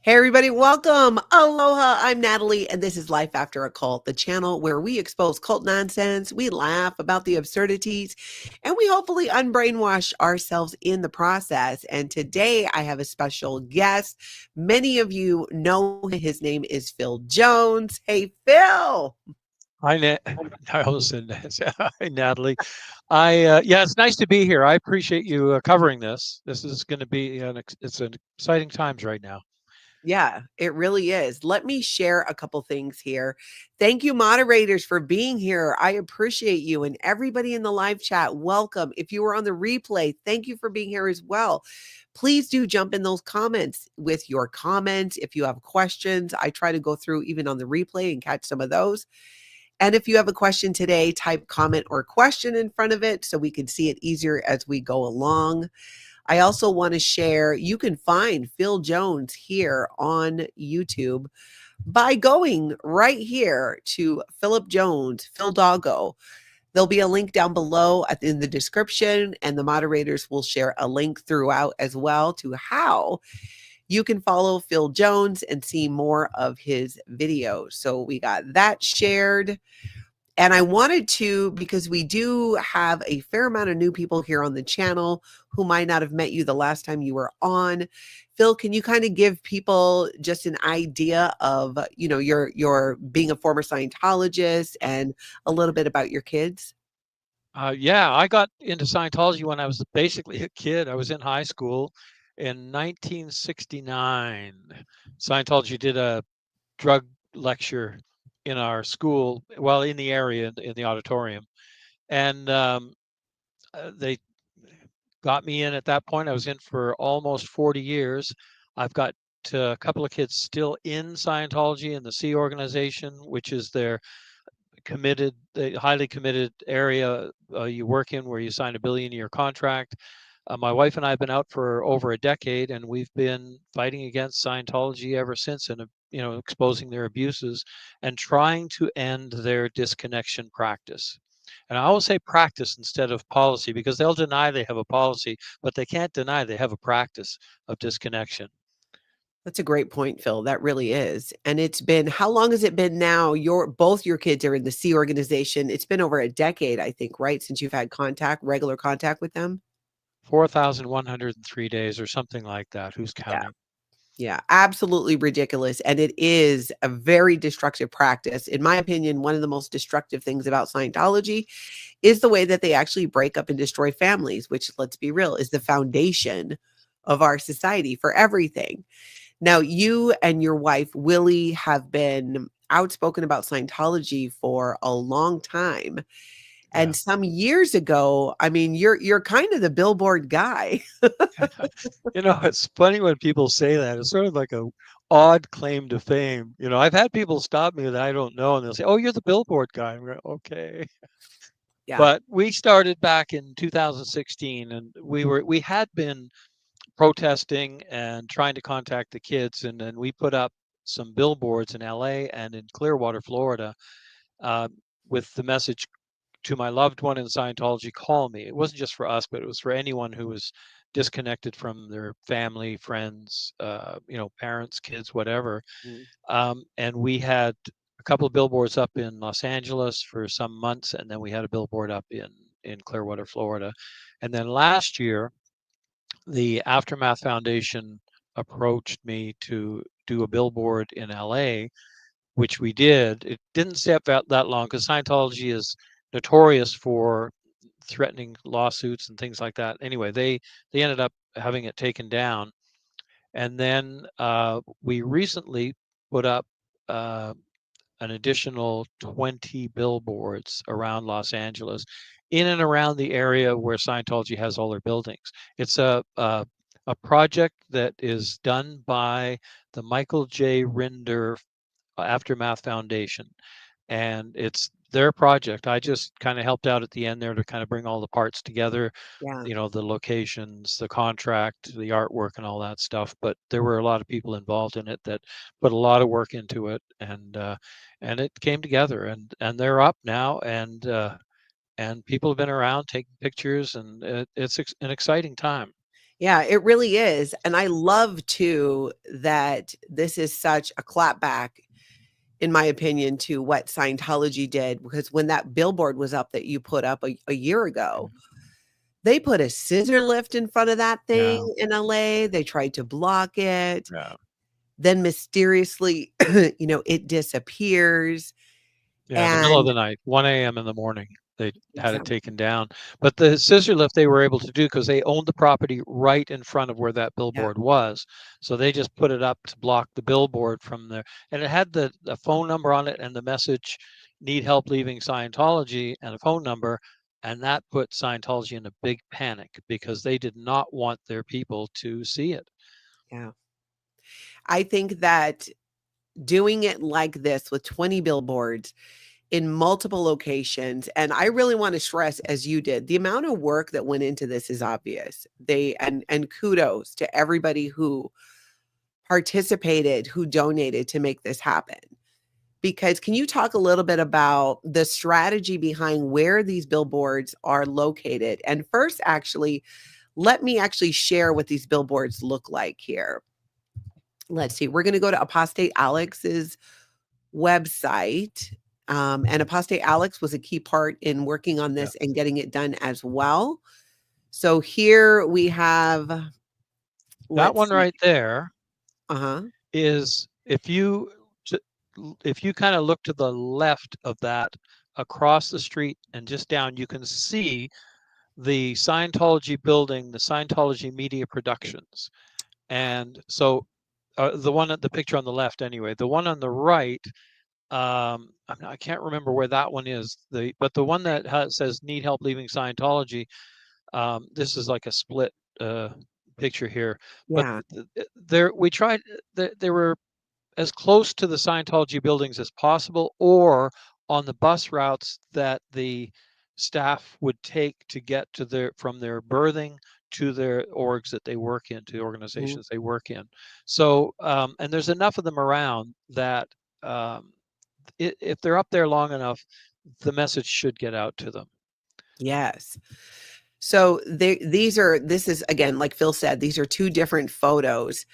Hey, everybody, welcome. Aloha. I'm Natalie, and this is Life After a Cult, the channel where we expose cult nonsense, we laugh about the absurdities, and we hopefully unbrainwash ourselves in the process. And today I have a special guest. Many of you know his name is Phil Jones. Hey, Phil. Hi, I almost said hi, Natalie. Yeah, it's nice to be here. I appreciate you covering this. This is going to be it's an exciting times right now. Yeah, it really is. Let me share a couple things here. Thank you, moderators, for being here. I appreciate you. And everybody in the live chat, welcome. If you were on the replay, thank you for being here as well. Please do jump in those comments with your comments. If you have questions, I try to go through even on the replay and catch some of those. And if you have a question today, type comment or question in front of it so we can see it easier as we go along. I also want to share, you can find Phil Jones here on YouTube by going right here to Phillip Jones, Phil Doggo. There'll be a link down below in the description, and the moderators will share a link throughout as well to how you can follow Phil Jones and see more of his videos. So we got that shared. And I wanted to, because we do have a fair amount of new people here on the channel who might not have met you the last time you were on. Phil, can you kind of give people just an idea of, your being a former Scientologist and a little bit about your kids? Yeah, I got into Scientology when I was basically a kid. I was in high school in 1969. Scientology did a drug lecture in our school, well, in the area, in the auditorium, and they got me in at that point. I was in for almost 40 years. I've got a couple of kids still in Scientology in the C organization, which is their the highly committed area you work in where you sign a billion-year contract. My wife and I have been out for over a decade, and we've been fighting against Scientology ever since, and exposing their abuses and trying to end their disconnection practice. And I always say practice instead of policy because they'll deny they have a policy, but they can't deny they have a practice of disconnection. That's a great point, Phil. That really is. And it's been, how long has it been now? Both your kids are in the C organization. It's been over a decade, I think, right? Since you've had regular contact with them. 4,103 days or something like that. Who's Yeah. counting? Yeah, absolutely ridiculous. And it is a very destructive practice. In my opinion, one of the most destructive things about Scientology is the way that they actually break up and destroy families, which, let's be real, is the foundation of our society for everything. Now, you and your wife, Willie, have been outspoken about Scientology for a long time. Yeah. And some years ago, I mean, you're kind of the Billboard guy. It's funny when people say that. It's sort of like a odd claim to fame. I've had people stop me that I don't know, and they'll say, "Oh, you're the Billboard guy." I'm going, "Okay." Yeah. But we started back in 2016, and we had been protesting and trying to contact the kids, and then we put up some billboards in LA and in Clearwater, Florida, uh, with the message to my loved one in Scientology, call me. It wasn't just for us, but it was for anyone who was disconnected from their family, friends, parents, kids, whatever. Mm. And we had a couple of billboards up in Los Angeles for some months, and then we had a billboard up in Clearwater, Florida. And then last year, the Aftermath Foundation approached me to do a billboard in LA, which we did. It didn't stay up that long because Scientology is notorious for threatening lawsuits and things like that. Anyway, they ended up having it taken down, and then we recently put up uh, an additional 20 billboards around Los Angeles, in and around the area where Scientology has all their buildings. It's a project that is done by the Michael J. Rinder Aftermath Foundation, and it's their project. I just kind of helped out at the end there to kind of bring all the parts together, Yeah. the locations, the contract, the artwork, and all that stuff. But there were a lot of people involved in it that put a lot of work into it, and it came together, and they're up now, and people have been around taking pictures, and it's an exciting time. Yeah, it really is. And I love too that this is such a clapback, in my opinion, to what Scientology did. Because when that billboard was up that you put up a year ago, they put a scissor lift in front of that Yeah, thing in LA. They tried to block it. yeah. Then mysteriously, it disappears. Yeah, in the middle of And the night, 1 a.m. in the morning, they had it exactly. taken down. But the scissor lift they were able to do because they owned the property right in front of where that Yeah, billboard was. So they just put it up to block the billboard from there. And it had the phone number on it and the message, need help leaving Scientology, and a phone number. And that put Scientology in a big panic because they did not want their people to see it. yeah. I think that doing it like this with 20 billboards in multiple locations, and I really want to stress, as you did, the amount of work that went into this is obvious. And kudos to everybody who participated, who donated to make this happen. Because can you talk a little bit about the strategy behind where these billboards are located? And first, actually, let me actually share what these billboards look like here. Let's see. We're going to go to Apostate Alex's website. And Apostate Alex was a key part in working on Yeah. this and getting it done as well. So here we have, That let's one see. right there Uh-huh. is if you kind of look to the left of that across the street and just down, you can see the Scientology building, the Scientology Media Productions. And so the picture on the left anyway, the one on the right, I can't remember where that one is. But the one that says need help leaving Scientology, this is like a split uh, picture here. But Yeah. there we tried. There were as close to the Scientology buildings as possible, or on the bus routes that the staff would take to get to from their berthing to their orgs that they work in, to the Mhm. organizations they work in. So, and there's enough of them around that um, if they're up there long enough, the message should get out to them. Yes. So this is again, like Phil said, these are two different photos.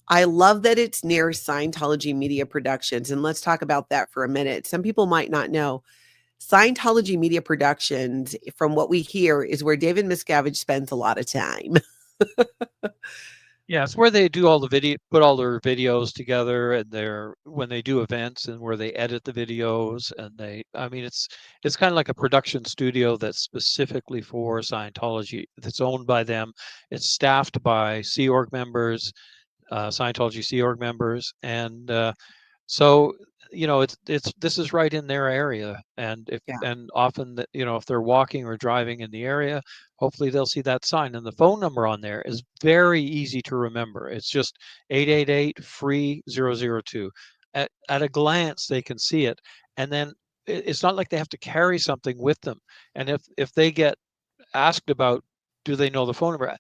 I love that it's near Scientology Media Productions. And let's talk about that for a minute. Some people might not know Scientology Media Productions, from what we hear, is where David Miscavige spends a lot of time. Yeah, it's where they do all the put all their videos together, and when they do events, and where they edit the videos, and I mean, it's kind of like a production studio that's specifically for Scientology. That's owned by them. It's staffed by Sea Org members, Scientology Sea Org members, and so, it's this is right in their area, Yeah. and often if they're walking or driving in the area, hopefully they'll see that sign. And the phone number on there is very easy to remember. It's just 888 free 002. At a glance, they can see it, and then it's not like they have to carry something with them. And if they get asked about, do they know the phone number?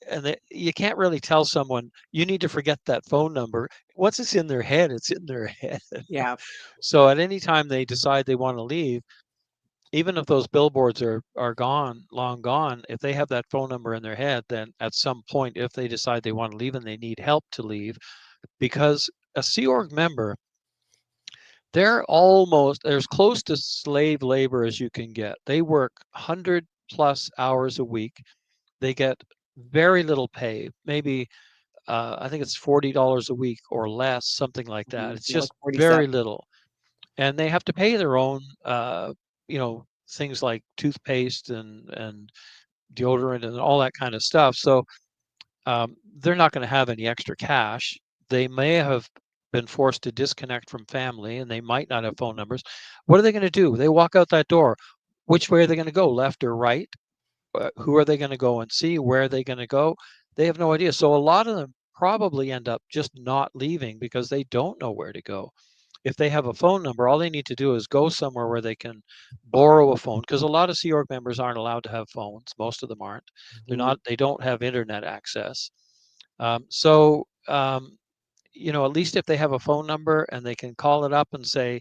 And you can't really tell someone you need to forget that phone number. Once it's in their head, it's in their head. Yeah. So at any time they decide they want to leave, even if those billboards are gone, long gone, if they have that phone number in their head, then at some point, if they decide they want to leave and they need help to leave, because a Sea Org member, they're as close to slave labor as you can get. They work 100+ hours a week. They get very little pay, maybe I think it's $40 a week or less, something like that. Mhm. It's Yeah, like just 47. very little, and they have to pay their own, things like toothpaste and deodorant and all that kind of stuff. So they're not going to have any extra cash. They may have been forced to disconnect from family, and they might not have phone numbers. What are they going to do? They walk out that door. Which way are they going to go? Left or right? Who are they going to go and see? Where are they going to go? They have no idea. So a lot of them probably end up just not leaving because they don't know where to go. If they have a phone number, all they need to do is go somewhere where they can borrow a phone, because a lot of Sea Org members aren't allowed to have phones. Most of them aren't. Mhm. They don't have internet access. So at least if they have a phone number and they can call it up and say,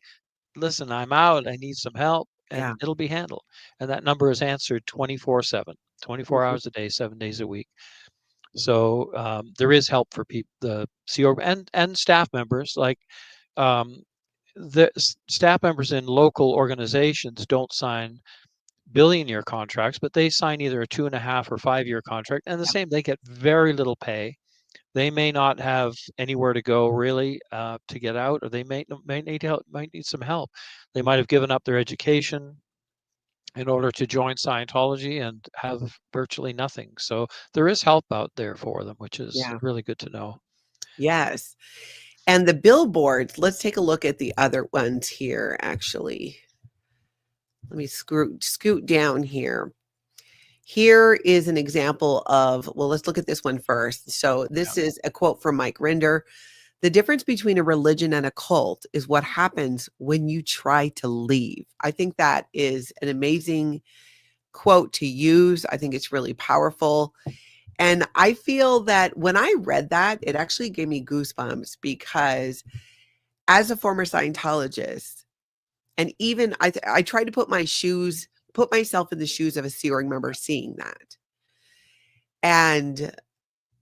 listen, I'm out, I need some help, and Yeah. it'll be handled. And that number is answered 24/7, 24 Mhm. hours a day, 7 days a week. So there is help for people, the Sea Org and staff members. Like um, the staff members in local organizations don't sign billion-year contracts, but they sign either a 2.5 or 5-year contract, and the Yeah. same, they get very little pay. They may not have anywhere to go really to get out, or they might need help, might need some help. They might have given up their education in order to join Scientology and have virtually nothing. So there is help out there for them, which is Yeah. really good to know. Yes. And the billboards, let's take a look at the other ones here, actually. Let me scoot down here. Here is an example of, well, let's look at this one first. So this is a quote from Mike Rinder. The difference between a religion and a cult is what happens when you try to leave. I think that is an amazing quote to use. I think it's really powerful. And I feel that when I read that, it actually gave me goosebumps because as a former Scientologist, and even I tried to put myself in the shoes of a Sea Org member seeing that. And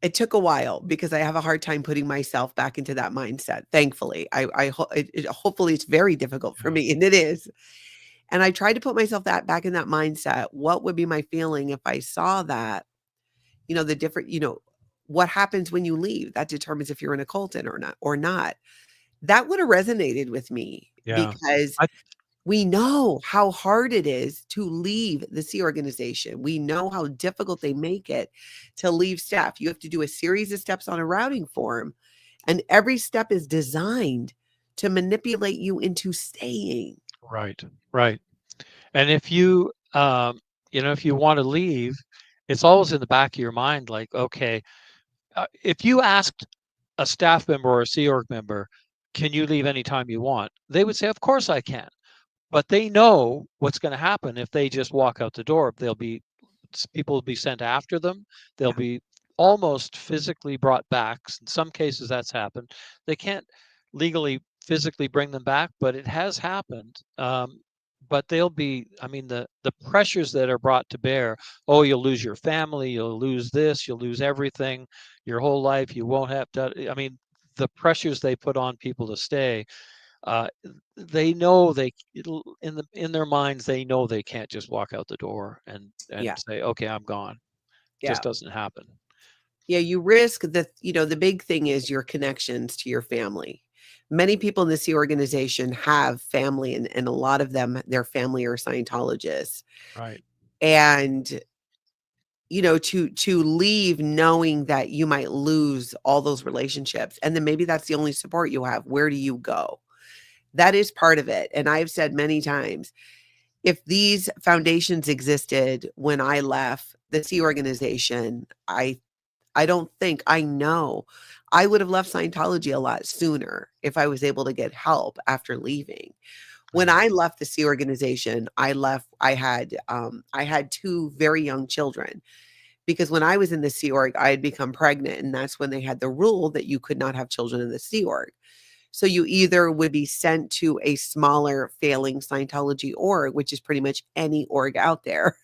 it took a while because I have a hard time putting myself back into that mindset. Thankfully, hopefully it's very difficult for Yeah. me, and it is. And I tried to put myself back in that mindset. What would be my feeling if I saw that? The different, what happens when you leave? That determines if you're in a cult or not. That would have resonated with me Yeah. because I, we know how hard it is to leave the Sea organization. We know how difficult they make it to leave staff. You have to do a series of steps on a routing form, and every step is designed to manipulate you into staying. right. Right. And if you, if you want to leave, it's always in the back of your mind, like, okay, if you asked a staff member or a Sea Org member, can you leave anytime you want? They would say, of course I can. But they know what's going to happen if they just walk out the door. People will be sent after them. They'll Yeah. be almost physically brought back. In some cases, that's happened. They can't legally physically bring them back, but it has happened. But they'll be, I mean, the pressures that are brought to bear. Oh, you'll lose your family. You'll lose this. You'll lose everything. Your whole life. You won't have to. I mean, the pressures they put on people to stay, uh, they know in their minds they know they can't just walk out the door and Yeah. say, okay, I'm gone. Yeah. Just doesn't happen. Yeah. You risk the big thing is your connections to your family. Many people in the Sea organization have family, and a lot of them, their family are Scientologists. Right. And to leave knowing that you might lose all those relationships, and then maybe that's the only support you have. Where do you go? That is part of it. And I've said many times, if these foundations existed when I left the Sea organization, I don't think I know I would have left Scientology a lot sooner if I was able to get help after leaving. When Yeah. I left the Sea organization, I had two very young children because when I was in the Sea Org, I had become pregnant, and that's when they had the rule that you could not have children in the Sea Org. So you either would be sent to a smaller failing Scientology org, which is pretty much any org out there,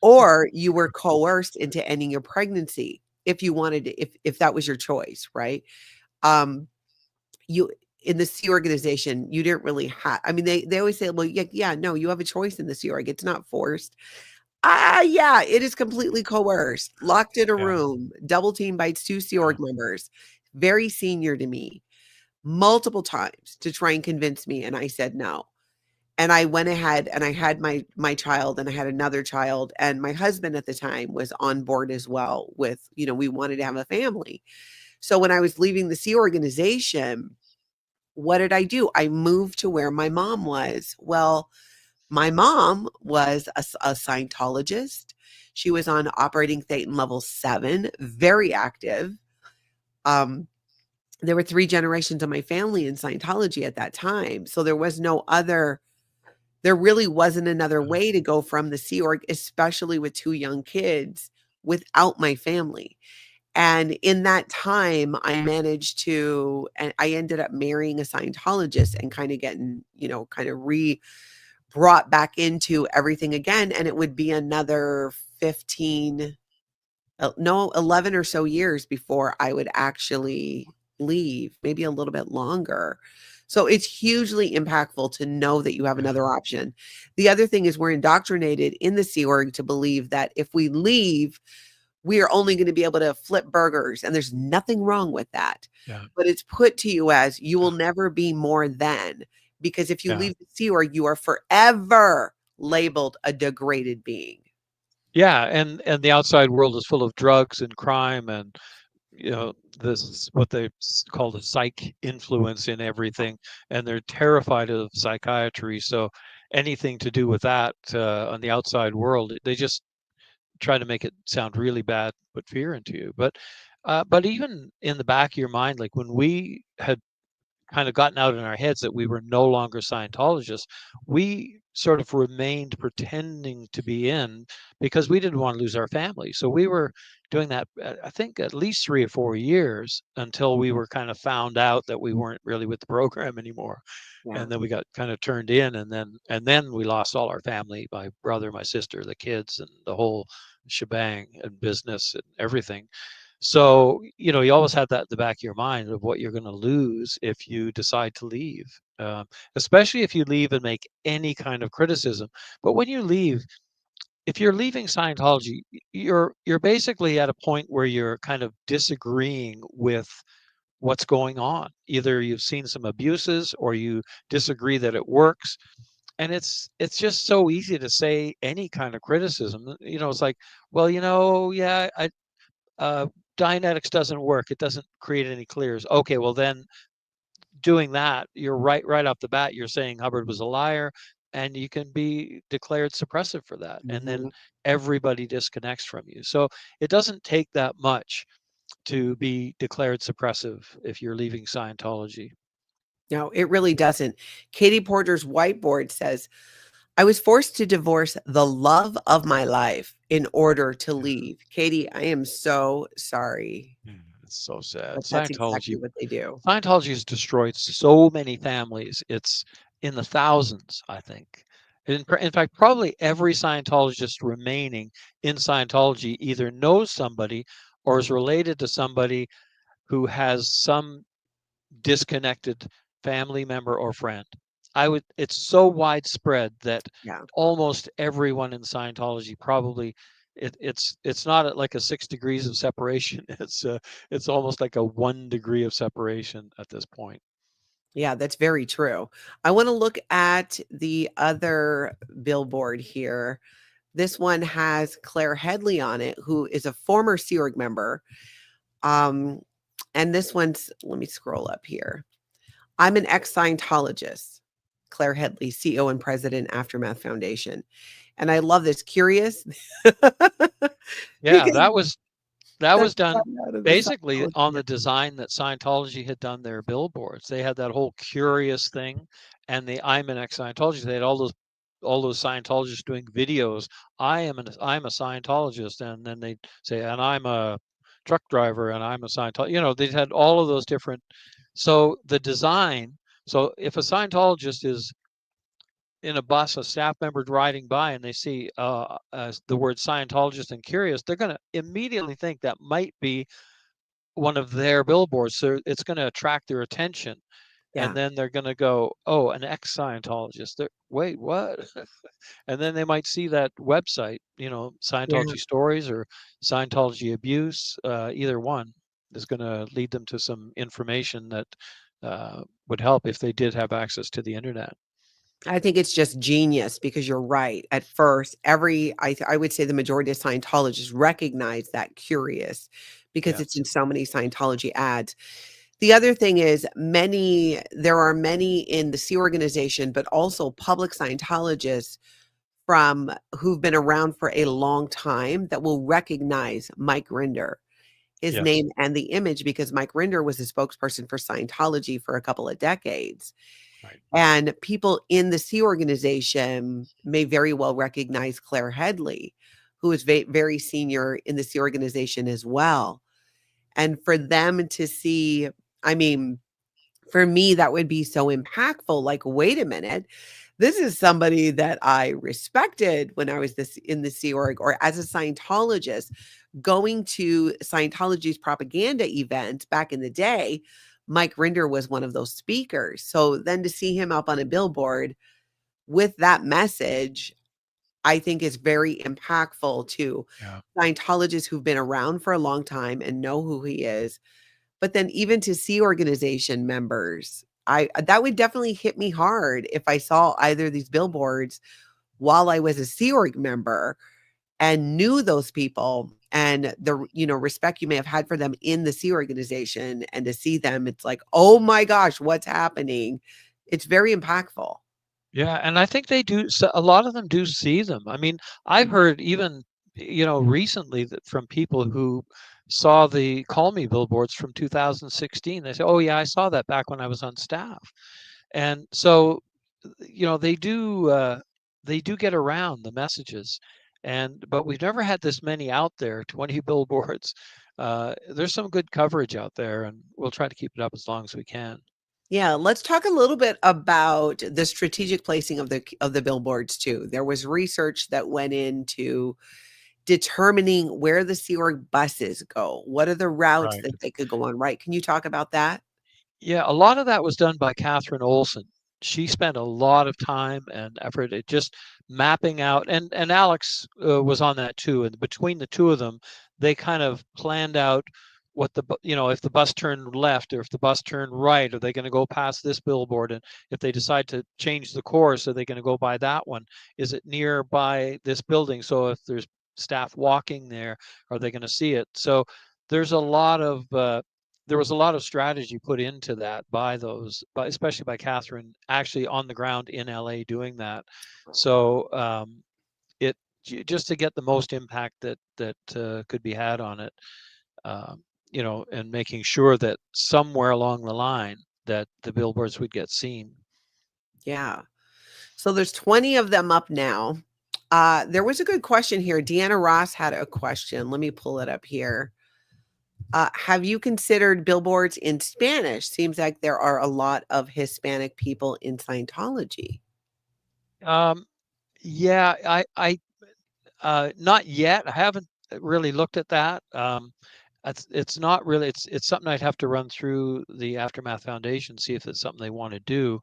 or you were coerced into ending your pregnancy if you wanted to, if that was your choice, right? Um, you in the Sea organization, you didn't really have. I mean, they always say, well, yeah, no, you have a choice in the Sea Org. It's not forced. Yeah, it is completely coerced, locked in a Yeah. room, double teamed by 2 Sea Yeah. Org members, very senior to me, multiple times to try and convince me, and I said no. And I went ahead and I had my child, and I had another child, and my husband at the time was on board as well with, we wanted to have a family. So when I was leaving the Sea organization, what did I do? I moved to where my mom was. Well, my mom was a Scientologist. She was on operating Thetan level 7, very active. Um, there were 3 generations of my family in Scientology at that time. So there really wasn't another way to go from the Sea Org, especially with 2 young kids, without my family. And in that time, and I ended up marrying a Scientologist and kind of getting, kind of brought back into everything again. And it would be another 15 no, 11 or so years before I would actually leave, maybe a little bit longer. So it's hugely impactful to know that you have Yeah. another option. The other thing is we're indoctrinated in the Sea Org to believe that if we leave, we are only going to be able to flip burgers. And there's nothing wrong with that. Yeah. But it's put to you as you will never be more than, because if you Yeah. leave the Sea Org, you are forever labeled a degraded being. Yeah, and the outside world is full of drugs and crime and this what they call the psych influence in everything, and they're terrified of psychiatry. So anything to do with that on the outside world, they just try to make it sound really bad, put fear into you. But even in the back of your mind, like when we had kind of gotten out in our heads that we were no longer Scientologists, we sort of remained pretending to be in because we didn't want to lose our family. So we were doing that, I think, at least 3 or 4 years until we were kind of found out that we weren't really with the program anymore. Yeah. And then we got kind of turned in, and then we lost all our family, my brother, my sister, the kids, and the whole shebang and business and everything. So, you always have that in the back of your mind of what you're going to lose if you decide to leave, especially if you leave and make any kind of criticism. But when you leave, if you're leaving Scientology, you're basically at a point where you're kind of disagreeing with what's going on. Either you've seen some abuses or you disagree that it works. And it's just so easy to say any kind of criticism. It's like, well, yeah, uh, Dianetics doesn't work. It doesn't create any clears. Okay, well then doing that, you're right off the bat, you're saying Hubbard was a liar, and you can be declared suppressive for that. And then Mhm. everybody disconnects from you. So it doesn't take that much to be declared suppressive if you're leaving Scientology. No, it really doesn't. Katie Porter's whiteboard says, I was forced to divorce the love of my life in order to Yeah, leave. Katie, I am so sorry, yeah, it's so sad. but that's exactly Scientology what they do. Scientology has destroyed so many families. It's in the thousands, I think. In fact, probably every Scientologist remaining in Scientology either knows somebody or is related to somebody who has some disconnected family member or friend. It's so widespread that Yeah. almost everyone in Scientology probably it's not at like a 6 degrees of separation. It's almost like a 1 degree of separation at this point. Yeah, that's very true. I want to look at the other billboard here. This one has Claire Headley on it, who is a former Sea Org member. Um, and this one's, let me scroll up here. I'm an ex-Scientologist, Claire Headley, CEO and president, Aftermath Foundation. And I love this. Curious Yeah, because that was that's done right out of the basically Scientology. on the design that Scientology had done their billboards. They had that whole curious thing, and the I'm an ex-Scientologist. They had all those Scientologists doing videos. I'm a Scientologist, and then they say, and I'm a truck driver, and I'm a Scientologist. They had all of those different. So the design. So if a Scientologist is in a bus, a staff member riding by, and they see the word Scientologist and curious, they're going to immediately think that might be one of their billboards. So it's going to attract their attention. And Yeah. then they're going to go, oh, an ex Scientologist. Wait, what? And then they might see that website, Yeah. Scientology stories or Scientology abuse. Either one is going to lead them to some information that would help if they did have access to the internet. I think it's just genius because you're right. At first, I would say the majority of Scientologists recognize that curious because it's Yes. in so many Scientology ads. The other thing is there are many in the Sea organization, but also public Scientologists from who've been around for a long time that will recognize Mike Rinder, his Yes. name and the image, because Mike Rinder was a spokesperson for Scientology for a couple of decades. Right. And people in the Sea organization may very well recognize Claire Headley, who is very senior in the Sea organization as well. And for them to see, I mean, For me, that would be so impactful. Like, wait a minute, this is somebody that I respected when I was this in the Sea Org or as a Scientologist, going to Scientology's propaganda event back in the day. Mike Rinder was one of those speakers. So then to see him up on a billboard with that message, I think is very impactful to Yeah. Scientologists who've been around for a long time and know who he is. But then even to Sea Organization members, I that would definitely hit me hard if I saw either of these billboards while I was a Sea Org member and knew those people and the, respect you may have had for them in the Sea Organization, and to see them, it's like, "Oh my gosh, what's happening?" It's very impactful. Yeah, and I think they do. So a lot of them do see them. I mean, I've heard even, recently that from people who saw the Call Me billboards from 2016. They say, "Oh yeah, I saw that back when I was on staff." And so, they do get around the messages. But we've never had this many out there, 20 billboards. There's some good coverage out there, and we'll try to keep it up as long as we can. Yeah, let's talk a little bit about the strategic placing of the billboards too. There was research that went into determining where the Sea Org buses go. What are the routes Right. that they could go on, right? Can you talk about that? Yeah, a lot of that was done by Catherine Olson. She spent a lot of time and effort at just mapping out, and Alex was on that too. And between the two of them, they kind of planned out what if the bus turned left or if the bus turned right, are they going to go past this billboard? And if they decide to change the course, are they going to go by that one? Is it nearby this building? So if there's staff walking there, are they going to see it? So there's a lot of there was a lot of strategy put into that by those, by especially by Catherine, actually on the ground in LA doing that. So it just to get the most impact that could be had on it, and making sure that somewhere along the line that the billboards would get seen. Yeah. So there's 20 of them up now. There was a good question here. Deanna Ross had a question. Let me pull it up here. Have you considered billboards in Spanish? Seems like there are a lot of Hispanic people in Scientology. Um, yeah, not yet. I haven't really looked at that. It's not really. It's something I'd have to run through the Aftermath Foundation, see if it's something they want to do.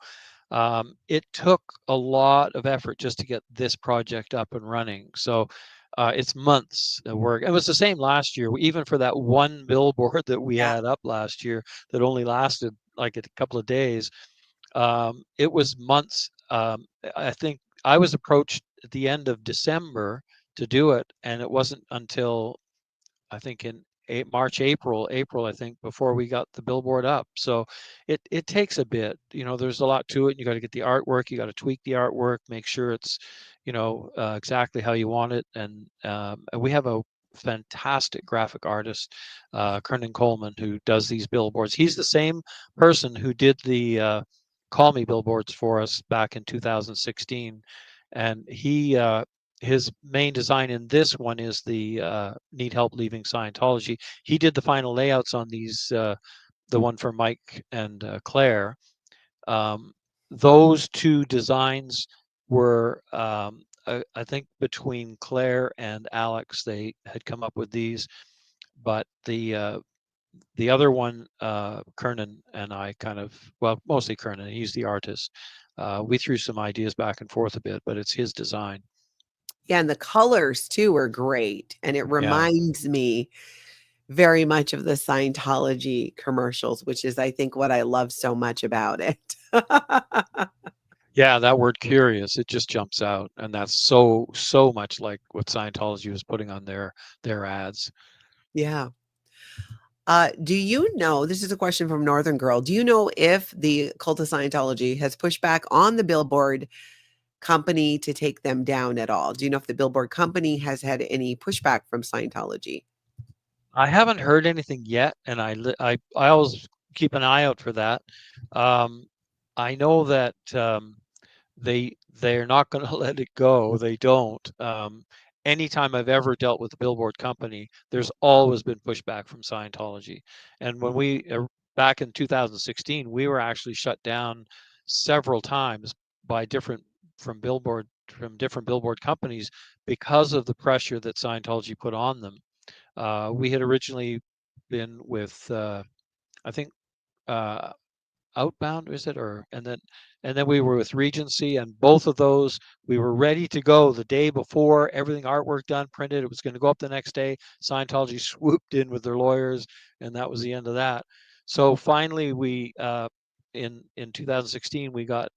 It took a lot of effort just to get this project up and running. So it's months of work. It was the same last year, even for that one billboard that we Yeah. had up last year that only lasted like a couple of days. It was months. I think I was approached at the end of December to do it, and it wasn't until I think in March, April, I think, before we got the billboard up. So it takes a bit. There's a lot to it. You got to get the artwork. You got to tweak the artwork, make sure it's, exactly how you want it. And we have a fantastic graphic artist, Kernan Coleman, who does these billboards. He's the same person who did the Call Me billboards for us back in 2016, and his main design in this one is the Need Help Leaving Scientology. He did the final layouts on these, the one for Mike and Claire. Um, those two designs were, I think, between Claire and Alex, they had come up with these, but the other one, Kernan and I kind of, well, mostly Kernan, he's the artist. We threw some ideas back and forth a bit, but it's his design. Yeah, and the colors too are great, and it Yeah. reminds me very much of the Scientology commercials, which is, I think, what I love so much about it. Yeah, that word curious, it just jumps out. And that's so much like what Scientology was putting on their ads. Yeah. Do you know, this is a question from Northern Girl. Do you know if the cult of Scientology has pushed back on the Billboard company to take them down at all? Do you know if the Billboard company has had any pushback from Scientology? I haven't heard anything yet, and I always keep an eye out for that. Um, I know that they're not going to let it go. They don't. Anytime I've ever dealt with the Billboard company, there's always been pushback from Scientology. And when we back in 2016, we were actually shut down several times by different billboard companies because of the pressure that Scientology put on them. We had originally been with, I think, uh, Outbound, is it? Or and then we were with Regency, and both of those we were ready to go the day before, everything artwork done, printed. It was going to go up the next day. Scientology swooped in with their lawyers, and that was the end of that. So finally, we in 2016 we got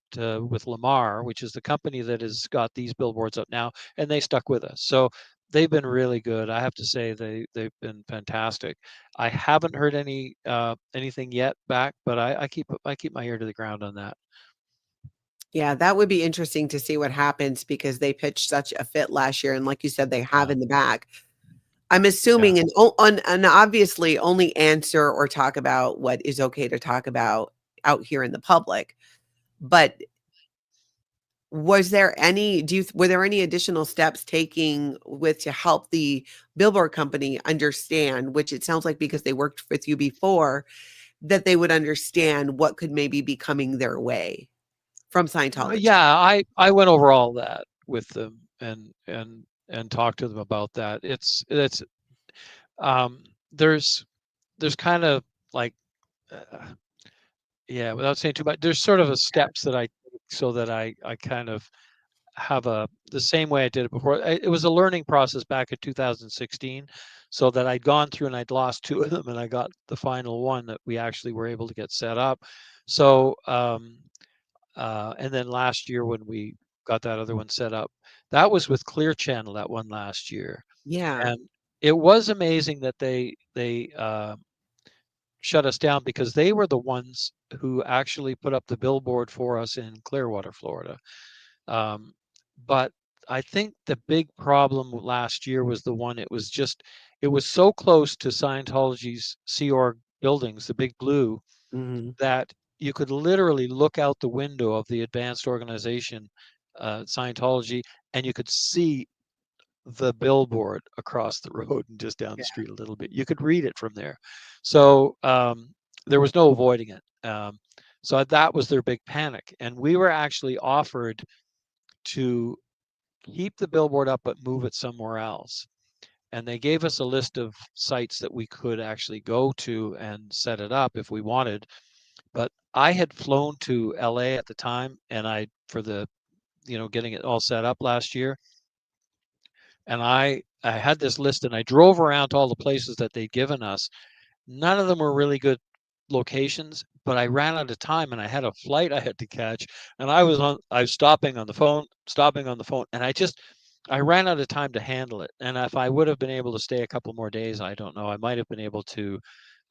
with Lamar, which is the company that has got these billboards up now, and they stuck with us. So they've been really good. I have to say they've been fantastic. I haven't heard anything yet back, but I keep my ear to the ground on that. Yeah, that would be interesting to see what happens because they pitched such a fit last year, and like you said, they have Yeah, in the back. I'm yeah. assuming and obviously only answer or talk about what is okay to talk about out here in the public. But was there any were there any additional steps taking with to help the billboard company understand, which it sounds like because they worked with you before, that they would understand what could maybe be coming their way from Scientology? Yeah, I went over all that with them and talked to them about that. It's um there's kind of like uh, yeah, without saying too much, there's sort of a steps that I take so that I kind of have the same way I did it before. It was a learning process back in 2016, so that I'd gone through and I'd lost two of them, and I got the final one that we actually were able to get set up. So, and then last year when we got that other one set up, that was with Clear Channel, that one last year, Yeah. and it was amazing that they shut us down because they were the ones who actually put up the billboard for us in Clearwater, Florida. Um, but I think the big problem last year was the one, it was so close to Scientology's Sea Org buildings, the Big Blue, Mhm. that you could literally look out the window of the advanced organization, Scientology, and you could see the billboard across the road and just down the Yeah. street a little bit. You could read it from there. So there was no avoiding it. So that was their big panic. And we were actually offered to keep the billboard up but move it somewhere else. And they gave us a list of sites that we could actually go to and set it up if we wanted. But I had flown to LA at the time, and for the, getting it all set up last year. And I had this list, and I drove around to all the places that they'd given us. None of them were really good locations, but I ran out of time and I had a flight I had to catch, and I was stopping on the phone, and I ran out of time to handle it. And if I would have been able to stay a couple more days, I don't know, I might have been able to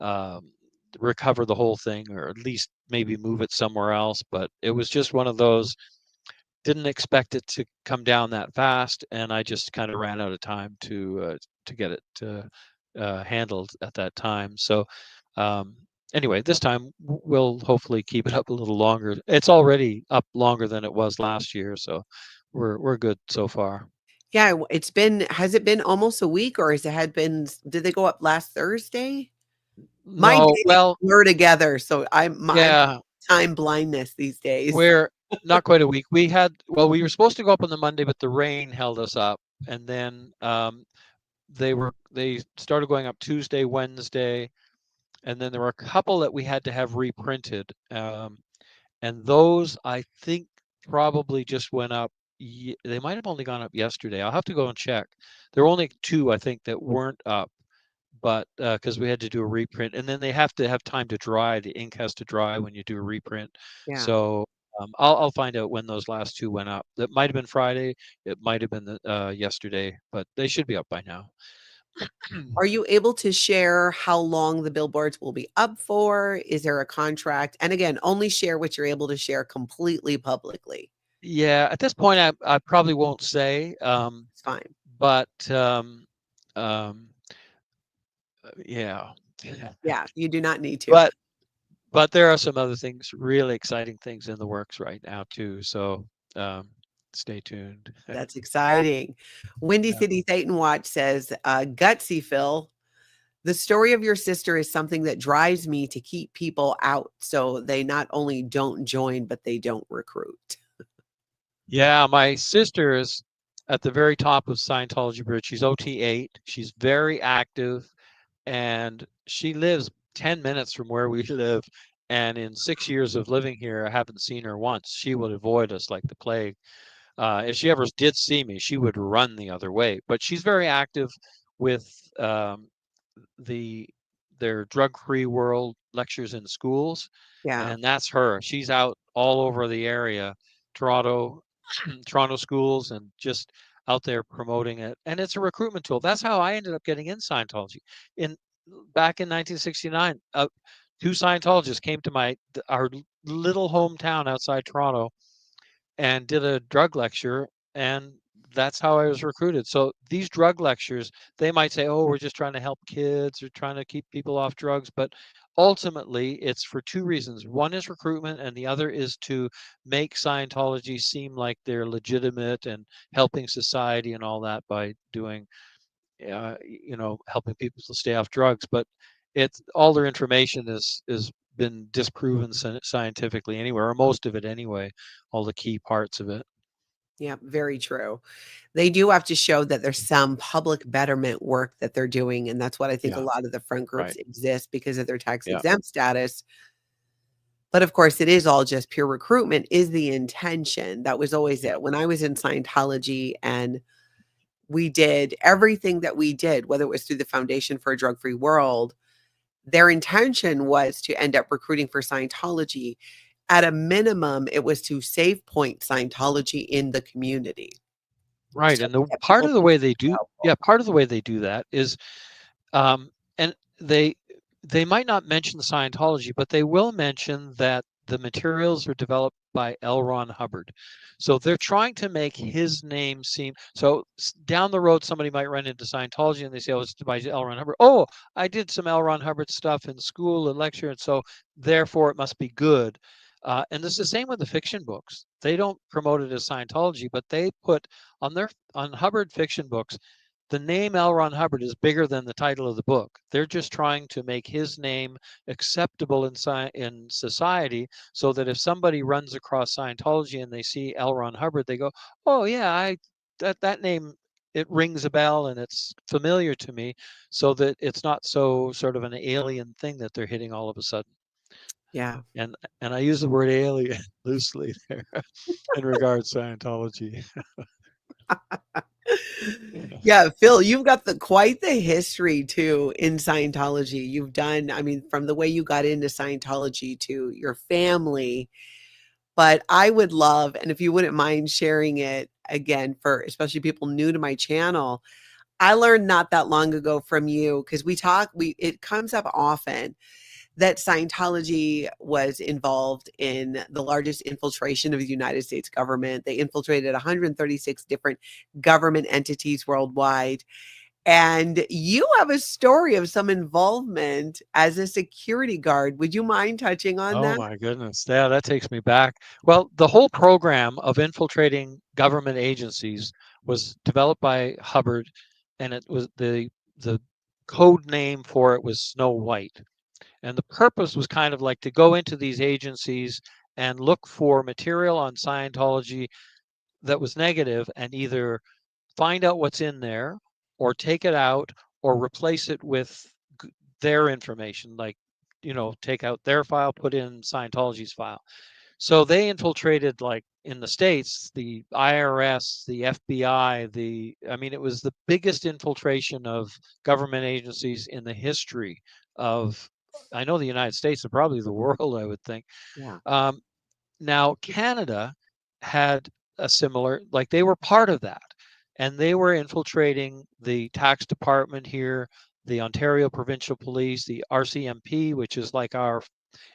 um, recover the whole thing, or at least maybe move it somewhere else. But it was just one of those, didn't expect it to come down that fast, and I just kind of ran out of time to get it handled at that time. So um, anyway, this time we'll hopefully keep it up a little longer. It's already up longer than it was last year, so we're good so far. Yeah, it's been has it been almost a week, or has it had been did they go up last Thursday? My No, days well, blur together, so I'm yeah, time blindness these days. we're not quite a week. We were supposed to go up on the Monday, but the rain held us up, and then they started going up Tuesday, Wednesday, and then there were a couple that we had to have reprinted, and those I think probably just went up. They might have only gone up yesterday. I'll have to go and check. There were only two, I think, that weren't up, but because we had to do a reprint, and then they have to have time to dry. The ink has to dry when you do a reprint. Yeah. So I'll find out when those last two went up. That might have been Friday. It might have been yesterday, but they should be up by now. Are you able to share how long the billboards will be up for? Is there a contract? And again, only share what you're able to share completely publicly. Yeah, at this point, I probably won't say, It's fine. but um, yeah. Yeah, you do not need to. But there are some other things, really exciting things in the works right now too. So um, stay tuned. That's exciting. Windy Yeah. City Satan Watch says, gutsy Phil. The story of your sister is something that drives me to keep people out so they not only don't join, but they don't recruit. Yeah, my sister is at the very top of Scientology Bridge. She's OT8. She's very active, and she lives 10 minutes from where we live. And in 6 years of living here, I haven't seen her once. She would avoid us like the plague. If she ever did see me, she would run the other way. But she's very active with the their drug-free world lectures in schools, Yeah. and that's her. She's out all over the area, Toronto, Toronto schools, and just out there promoting it. And it's a recruitment tool. That's how I ended up getting in Scientology. In Back in 1969, two Scientologists came to our little hometown outside Toronto and did a drug lecture, and that's how I was recruited. So these drug lectures, they might say, oh, we're just trying to help kids or trying to keep people off drugs, but ultimately it's for two reasons. One is recruitment, and the other is to make Scientology seem like they're legitimate and helping society and all that by doing helping people to stay off drugs. But it's all their information is been disproven scientifically anywhere, or most of it anyway, all the key parts of it. Yeah, very true. They do have to show that there's some public betterment work that they're doing, and that's what I think a Yeah, lot of the front groups right. exist because of their tax Yeah, exempt status. But of course, it is all just pure recruitment is the intention. That was always yeah, it. When I was in Scientology and we did everything that we did, whether it was through the Foundation for a Drug-Free World, their intention was to end up recruiting for Scientology. At a minimum, it was to save point Scientology in the community. right. So And the that part people of the can way be they do, helpful. yeah, part of the way they do that is Um, and they might not mention Scientology, but they will mention that the materials are developed by L. Ron Hubbard. So they're trying to make his name seem so down the road somebody might run into Scientology and they say, "Oh, it's by L. Ron Hubbard." Oh, I did some L. Ron Hubbard stuff in school and lecture, and so therefore it must be good. And it's the same with the fiction books. They don't promote it as Scientology, but they put on Hubbard fiction books the name L. Ron Hubbard is bigger than the title of the book. They're just trying to make his name acceptable in society so that if somebody runs across Scientology and they see L. Ron Hubbard, they go, oh, yeah, that name, it rings a bell and it's familiar to me, so that it's not so sort of an alien thing that they're hitting all of a sudden. Yeah. And and I use the word alien loosely there in regards to Scientology. Yeah, Phil, you've got quite the history too in Scientology. You've done, I mean, from the way you got into Scientology to your family. But I would love, and if you wouldn't mind sharing it again for especially people new to my channel, I learned not that long ago from you because it comes up often that Scientology was involved in the largest infiltration of the United States government. They infiltrated 136 different government entities worldwide. And you have a story of some involvement as a security guard. Would you mind touching on Oh that? my goodness. Yeah, that takes me back. Well, the whole program of infiltrating government agencies was developed by Hubbard, and it was the code name for it was Snow White. And the purpose was kind of like to go into these agencies and look for material on Scientology that was negative and either find out what's in there or take it out or replace it with their information, like, take out their file, put in Scientology's file. So they infiltrated, like in the States, the IRS, the FBI, I mean, it was the biggest infiltration of government agencies in the history of, I know, the United States and probably the world, I would think. Yeah. Um, Now, Canada had a similar, like they were part of that, and they were infiltrating the tax department here, the Ontario Provincial Police, the RCMP, which is like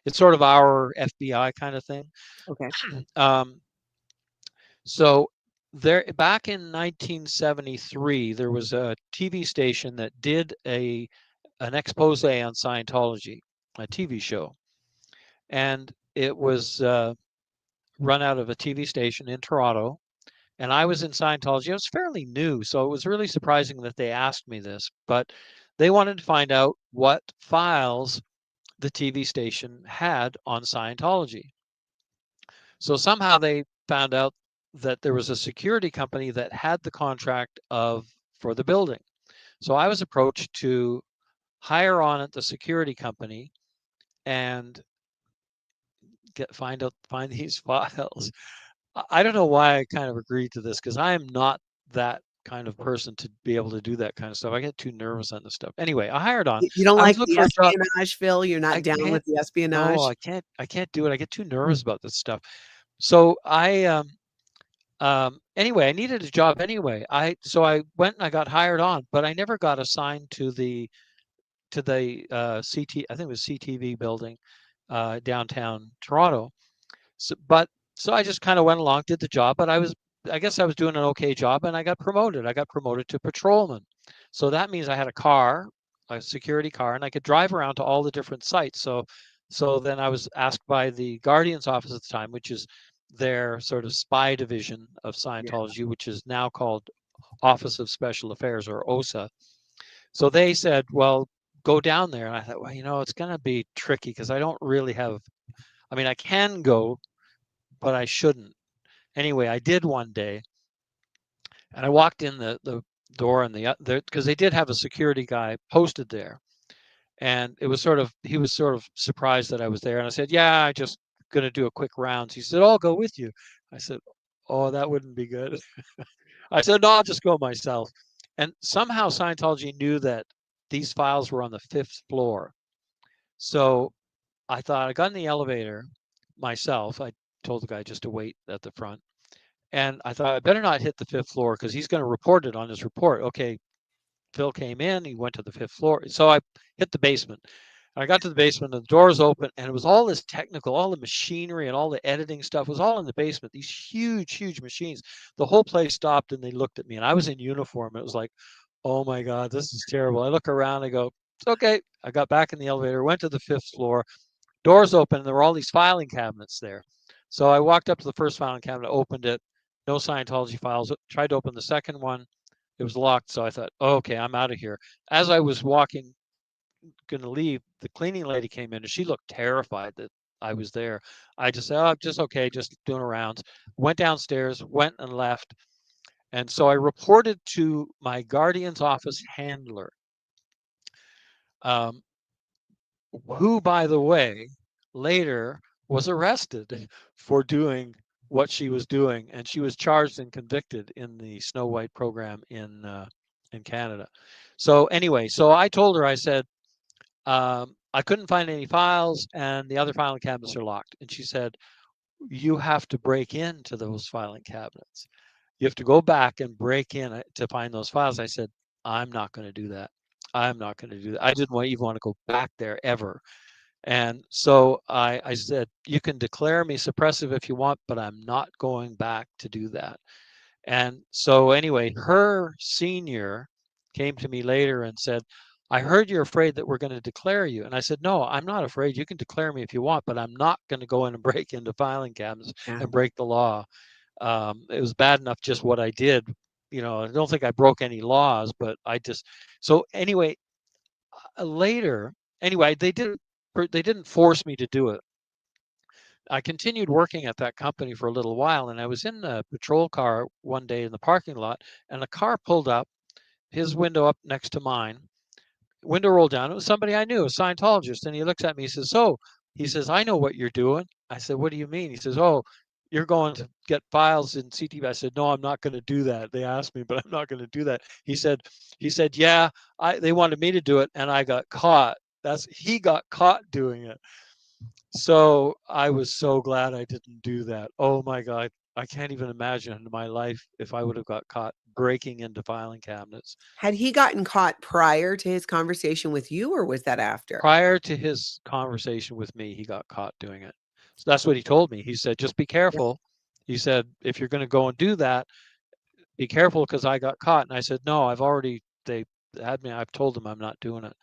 it's sort of our FBI kind of thing. Okay. Um, so there, back in 1973, there was a TV station that did an expose on Scientology, a TV show, and it was run out of a TV station in Toronto. And I was in Scientology. I was fairly new, so it was really surprising that they asked me this. But they wanted to find out what files the TV station had on Scientology. So somehow they found out that there was a security company that had the contract for the building. So I was approached to hire on at the security company and find these files. I don't know why I kind of agreed to this, because I am not that kind of person to be able to do that kind of stuff. I get too nervous on this stuff. Anyway, I hired on. You don't I was like looking the for a job. espionage, Phil? You're not I down can't. with the No, espionage? I can't do it. I get too nervous about this stuff. So anyway, I needed a job anyway. I went and I got hired on, but I never got assigned to the CT. I think it was CTV building, downtown Toronto. So I just kind of went along, did the job, but I guess I was doing an okay job, and I got promoted. I got promoted to patrolman. So that means I had a security car, and I could drive around to all the different sites. So then I was asked by the Guardian's office at the time, which is their sort of spy division of Yeah. Scientology, which is now called Office of Special Affairs, or OSA. So they said, well, go down there. And I thought, well, it's going to be tricky because I don't really have, I mean, I can go, but I shouldn't. Anyway, I did one day, and I walked in the door, and because they did have a security guy posted there, and he was sort of surprised that I was there, and I said, yeah, I just going to do a quick rounds. He said, I'll go with you. I said, oh, that wouldn't be good. I said, no, I'll just go myself. And somehow Scientology knew that these files were on the 5th floor. So I thought, I got in the elevator myself. I told the guy just to wait at the front. And I thought, I better not hit the 5th floor, because he's going to report it on his report. Okay, Phil came in, he went to the 5th floor. So I hit the basement. I got to the basement, and the doors open, and it was all this technical, all the machinery and all the editing stuff was all in the basement. These huge, huge machines. The whole place stopped, and they looked at me, and I was in uniform. It was like, oh my God, this is terrible. I look around, I go, it's okay. I got back in the elevator, went to the 5th floor, doors open, and there were all these filing cabinets there. So I walked up to the first filing cabinet, opened it, no Scientology files, tried to open the second one. It was locked. So I thought, oh, okay, I'm out of here. As I was walking, going to leave, the cleaning lady came in, and she looked terrified that I was there. I just said, oh, I'm just okay, just doing rounds. Went downstairs, went and left. And so I reported to my guardian's office handler, um, who, by the way, later was arrested for doing what she was doing, and she was charged and convicted in the Snow White program in Canada. So anyway, so I told her, I said, I couldn't find any files, and the other filing cabinets are locked. And she said, you have to break into those filing cabinets. You have to go back and break in to find those files. I said, I'm not going to do that. I'm not going to do that. I didn't even want to go back there ever. And so I said, you can declare me suppressive if you want, but I'm not going back to do that. And so anyway, her senior came to me later and said, I heard you're afraid that we're going to declare you. And I said, no, I'm not afraid. You can declare me if you want, but I'm not going to go in and break into filing cabinets Yeah. and break the law. It was bad enough just what I did. I don't think I broke any laws, but so anyway, later, anyway, they didn't force me to do it. I continued working at that company for a little while, and I was in a patrol car one day in the parking lot, and a car pulled up, his window up next to mine, window rolled down. It was somebody I knew, a Scientologist, and he looks at me, he says, so, he says, I know what you're doing. I said, what do you mean? He says, oh, you're going to get files in CTV. I said, no, I'm not going to do that. They asked me, but I'm not going to do that. He said, yeah, they wanted me to do it, and I got caught. He got caught doing it. So I was so glad I didn't do that. Oh my God. I can't even imagine in my life if I would have got caught breaking into filing cabinets. Had he gotten caught prior to his conversation with you, or was that after? Prior to his conversation with me, he got caught doing it. So that's what he told me. He said, just be Yeah. careful. He said, if you're going to go and do that, be careful, because I got caught. And I said, no, they had me. I've told them I'm not doing it.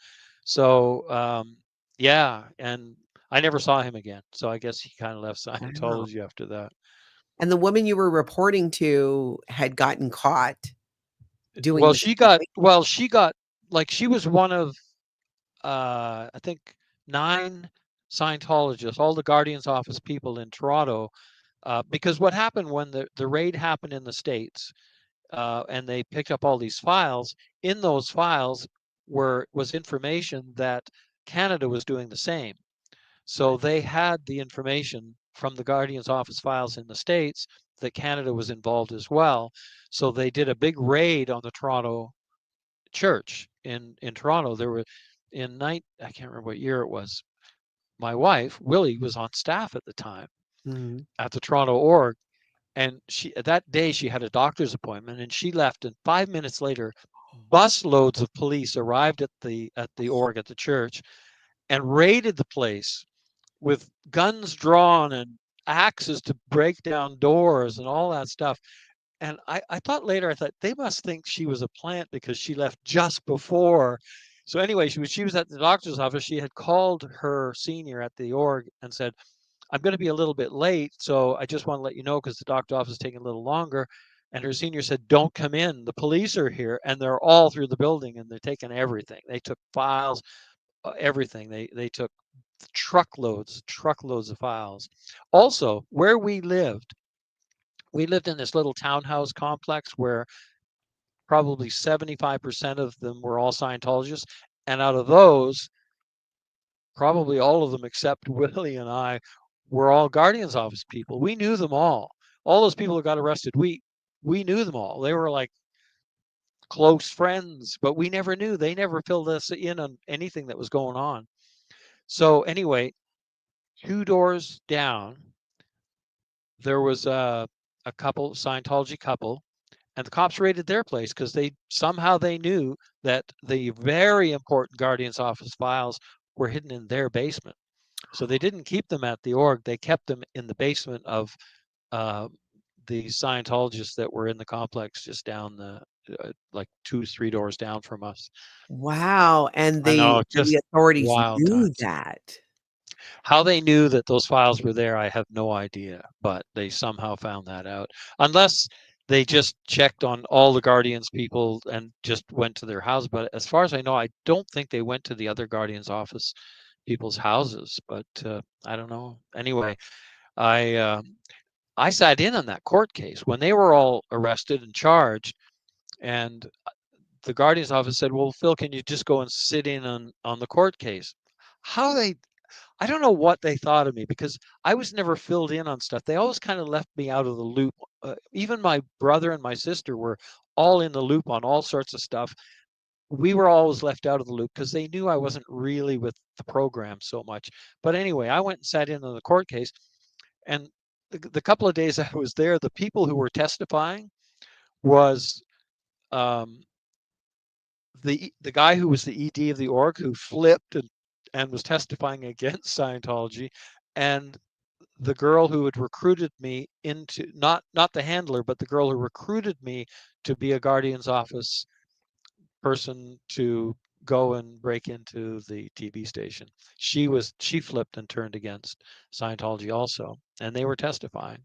So, yeah. And I never saw him again. So I guess he kind of left Wow. Scientology after that. And the woman you were reporting to had gotten caught doing Well, the she same got thing? well, she got like she was one of I think 9 Scientologists, all the Guardian's office people in Toronto. Because what happened when the raid happened in the States, and they picked up all these files. In those files was information that Canada was doing the same. So they had the information from the Guardian's office files in the States that Canada was involved as well. So they did a big raid on the Toronto church in Toronto. There were I can't remember what year it was. My wife, Willie, was on staff at the time Mhm. at the Toronto org, and she that day she had a doctor's appointment and she left, and 5 minutes later busloads of police arrived at the org at the church and raided the place with guns drawn and axes to break down doors and all that stuff. And I thought later, I thought they must think she was a plant because she left just before. So anyway, she was at the doctor's office. She had called her senior at the org and said, I'm going to be a little bit late, so I just want to let you know because the doctor office is taking a little longer. And her senior said, don't come in. The police are here, and they're all through the building, and they're taking everything. They took files, everything. They took truckloads of files. Also, where we lived in this little townhouse complex where probably 75% of them were all Scientologists. And out of those, probably all of them except Willie and I were all Guardian's office people. We knew them all. All those people who got arrested, we knew them all. They were like close friends, but we never knew. They never filled us in on anything that was going on. So anyway, 2 doors down, there was a couple, Scientology couple, and the cops raided their place because they knew that the very important Guardian's office files were hidden in their basement. So they didn't keep them at the org. They kept them in the basement of uh, the Scientologists that were in the complex just down like 2, 3 doors down from us. Wow, and I know, the just authorities wild knew times. that. How they knew that those files were there, I have no idea, but they somehow found that out. Unless they just checked on all the Guardians people and just went to their house. But as far as I know, I don't think they went to the other Guardians office people's houses. But I don't know. Anyway, I uh, I sat in on that court case when they were all arrested and charged, and the Guardian's office said, "Well, Phil, can you just go and sit in on the court case?" How they I don't know what they thought of me because I was never filled in on stuff. They always kind of left me out of the loop. Even my brother and my sister were all in the loop on all sorts of stuff. We were always left out of the loop because they knew I wasn't really with the program so much. But anyway, I went and sat in on the court case, and the couple of days I was there, the people who were testifying was um, the guy who was the ED of the org who flipped and was testifying against Scientology, and the girl who had recruited me into not the handler, but the girl who recruited me to be a Guardian's office person to go and break into the TV station. She flipped and turned against Scientology also, and they were testifying.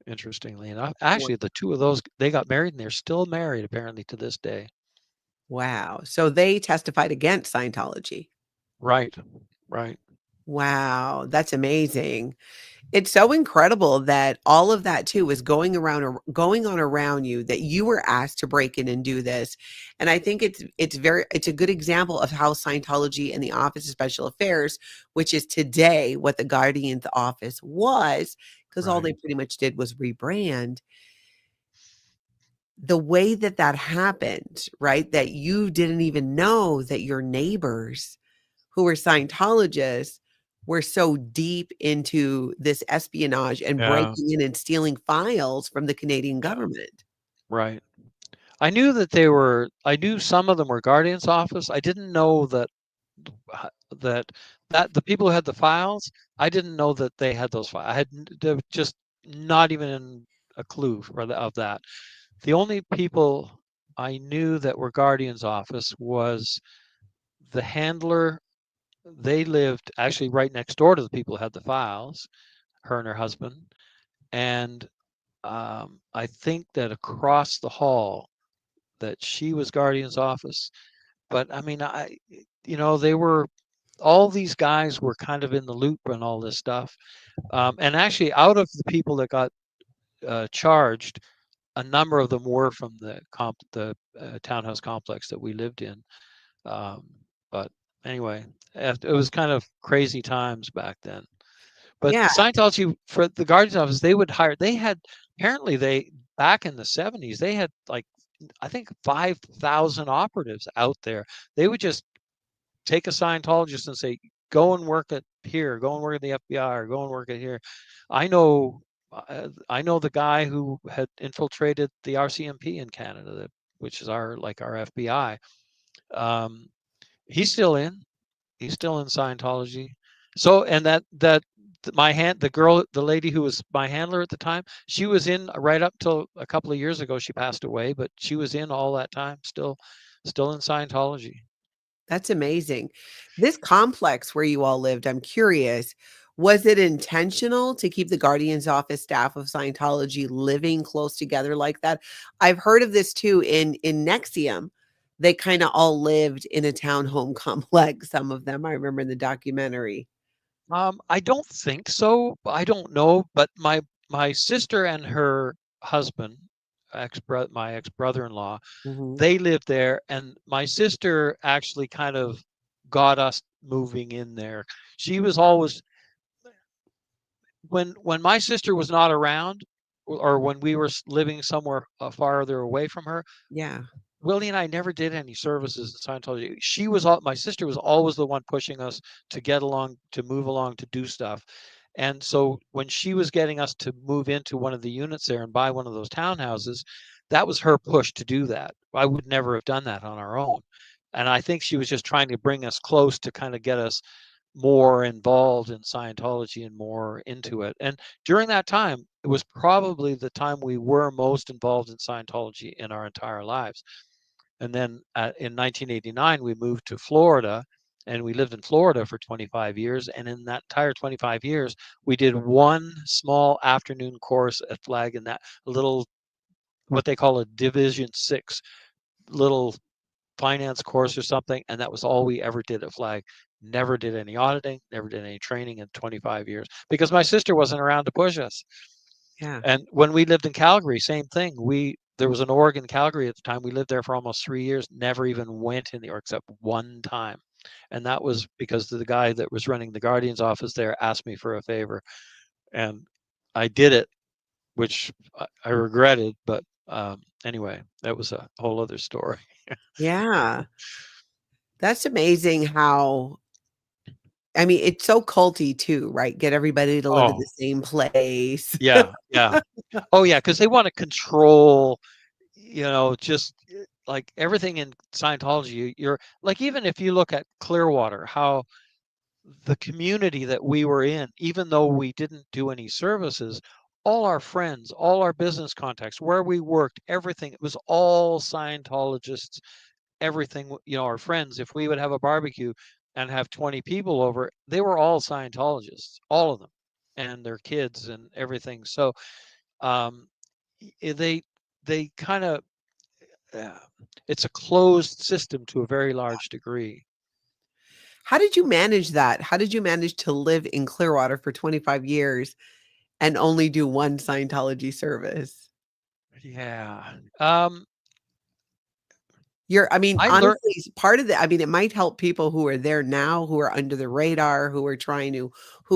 Interestingly enough, Wa actually, the two of those they got married and they're still married apparently to this day. wow, so they testified against Scientology. Right, right. Wow, that's amazing. It's so incredible that all of that too was going on around you, that you were asked to break in and do this. And I think it's a good example of how Scientology and the Office of Special Affairs, which is today what the Guardian's office was, because all Right. they pretty much did was rebrand, the way that that happened, right? That you didn't even know that your neighbors who were Scientologists were so deep into this espionage and Yeah, breaking in and stealing files from the Canadian yeah, government. right. I knew some of them were Guardian's office. I didn't know uh, that that the people who had the files, I didn't know that they had those files. There was just not even a clue of that. The only people I knew that were Guardian's office was the handler. They lived actually right next door to the people who had the files, her and her husband. And I think that across the hall, that she was Guardian's office. but I mean, they were, all these guys were kind of in the loop and all this stuff. And actually, out of the people that got charged, a number of them were from the townhouse complex that we lived in. Um, but anyway, it was kind of crazy times back then. But Yeah, Scientology, for the Guardian's office, they had, apparently back in the 70s, they had like, I think 5,000 operatives out there. They would just take a Scientologist and say, go and work at here, go and work at the FBI, or go and work at here. I know, I know the guy who had infiltrated the RCMP in Canada, which is our FBI. Um, he's still in. He's still in Scientology. So, and the lady who was my handler at the time, she was in right up till a couple of years ago. She passed away, but she was in all that time, still in Scientology. that's amazing. This complex where you all lived, I'm curious, was it intentional to keep the Guardian's office staff of Scientology living close together like that? I've heard of this too in Nexium. They kind of all lived in a townhome complex, some of them. I remember in the documentary. I don't think so. I don't know, but my sister and her husband, my ex brother-in-law, Mhm. they lived there, and my sister actually kind of got us moving in there. She was always, when my sister was not around, or when we were living somewhere farther away from her, Yeah. Willie and I never did any services in Scientology. My sister was always the one pushing us to get along, to move along, to do stuff. And so when she was getting us to move into one of the units there and buy one of those townhouses, that was her push to do that. I would never have done that on our own. And I think she was just trying to bring us close to kind of get us more involved in Scientology and more into it. And during that time, it was probably the time we were most involved in Scientology in our entire lives. And then in 1989, we moved to Florida, and we lived in Florida for 25 years. And in that entire 25 years, we did one small afternoon course at Flag, in that little, what they call a Division 6 little finance course or something. And that was all we ever did at Flag. Never did any auditing, never did any training in 25 years because my sister wasn't around to push us. Yeah. And when we lived in Calgary, same thing. There was an org in Calgary at the time. We lived there for almost 3 years, never even went in the org except one time. And that was because the guy that was running the Guardian's office there asked me for a favor. And I did it, which I regretted. But anyway, that was a whole other story. Yeah. That's amazing how I mean, it's so culty too, right? Get everybody to live at the Oh, same place. yeah, yeah. Oh, yeah, because they want to control, just like everything in Scientology. You're like, even if you look at Clearwater, how the community that we were in, even though we didn't do any services, all our friends, all our business contacts, where we worked, everything, it was all Scientologists. Everything, our friends, if we would have a barbecue and have 20 people over, they were all Scientologists, all of them, and their kids and everything. So um, they kind of, uh, it's a closed system to a very large degree. How did you manage that? How did you manage to live in Clearwater for 25 years and only do one Scientology service? Yeah. I mean, I learned. honestly, part of the I mean, it might help people who are there now, who are under the radar, who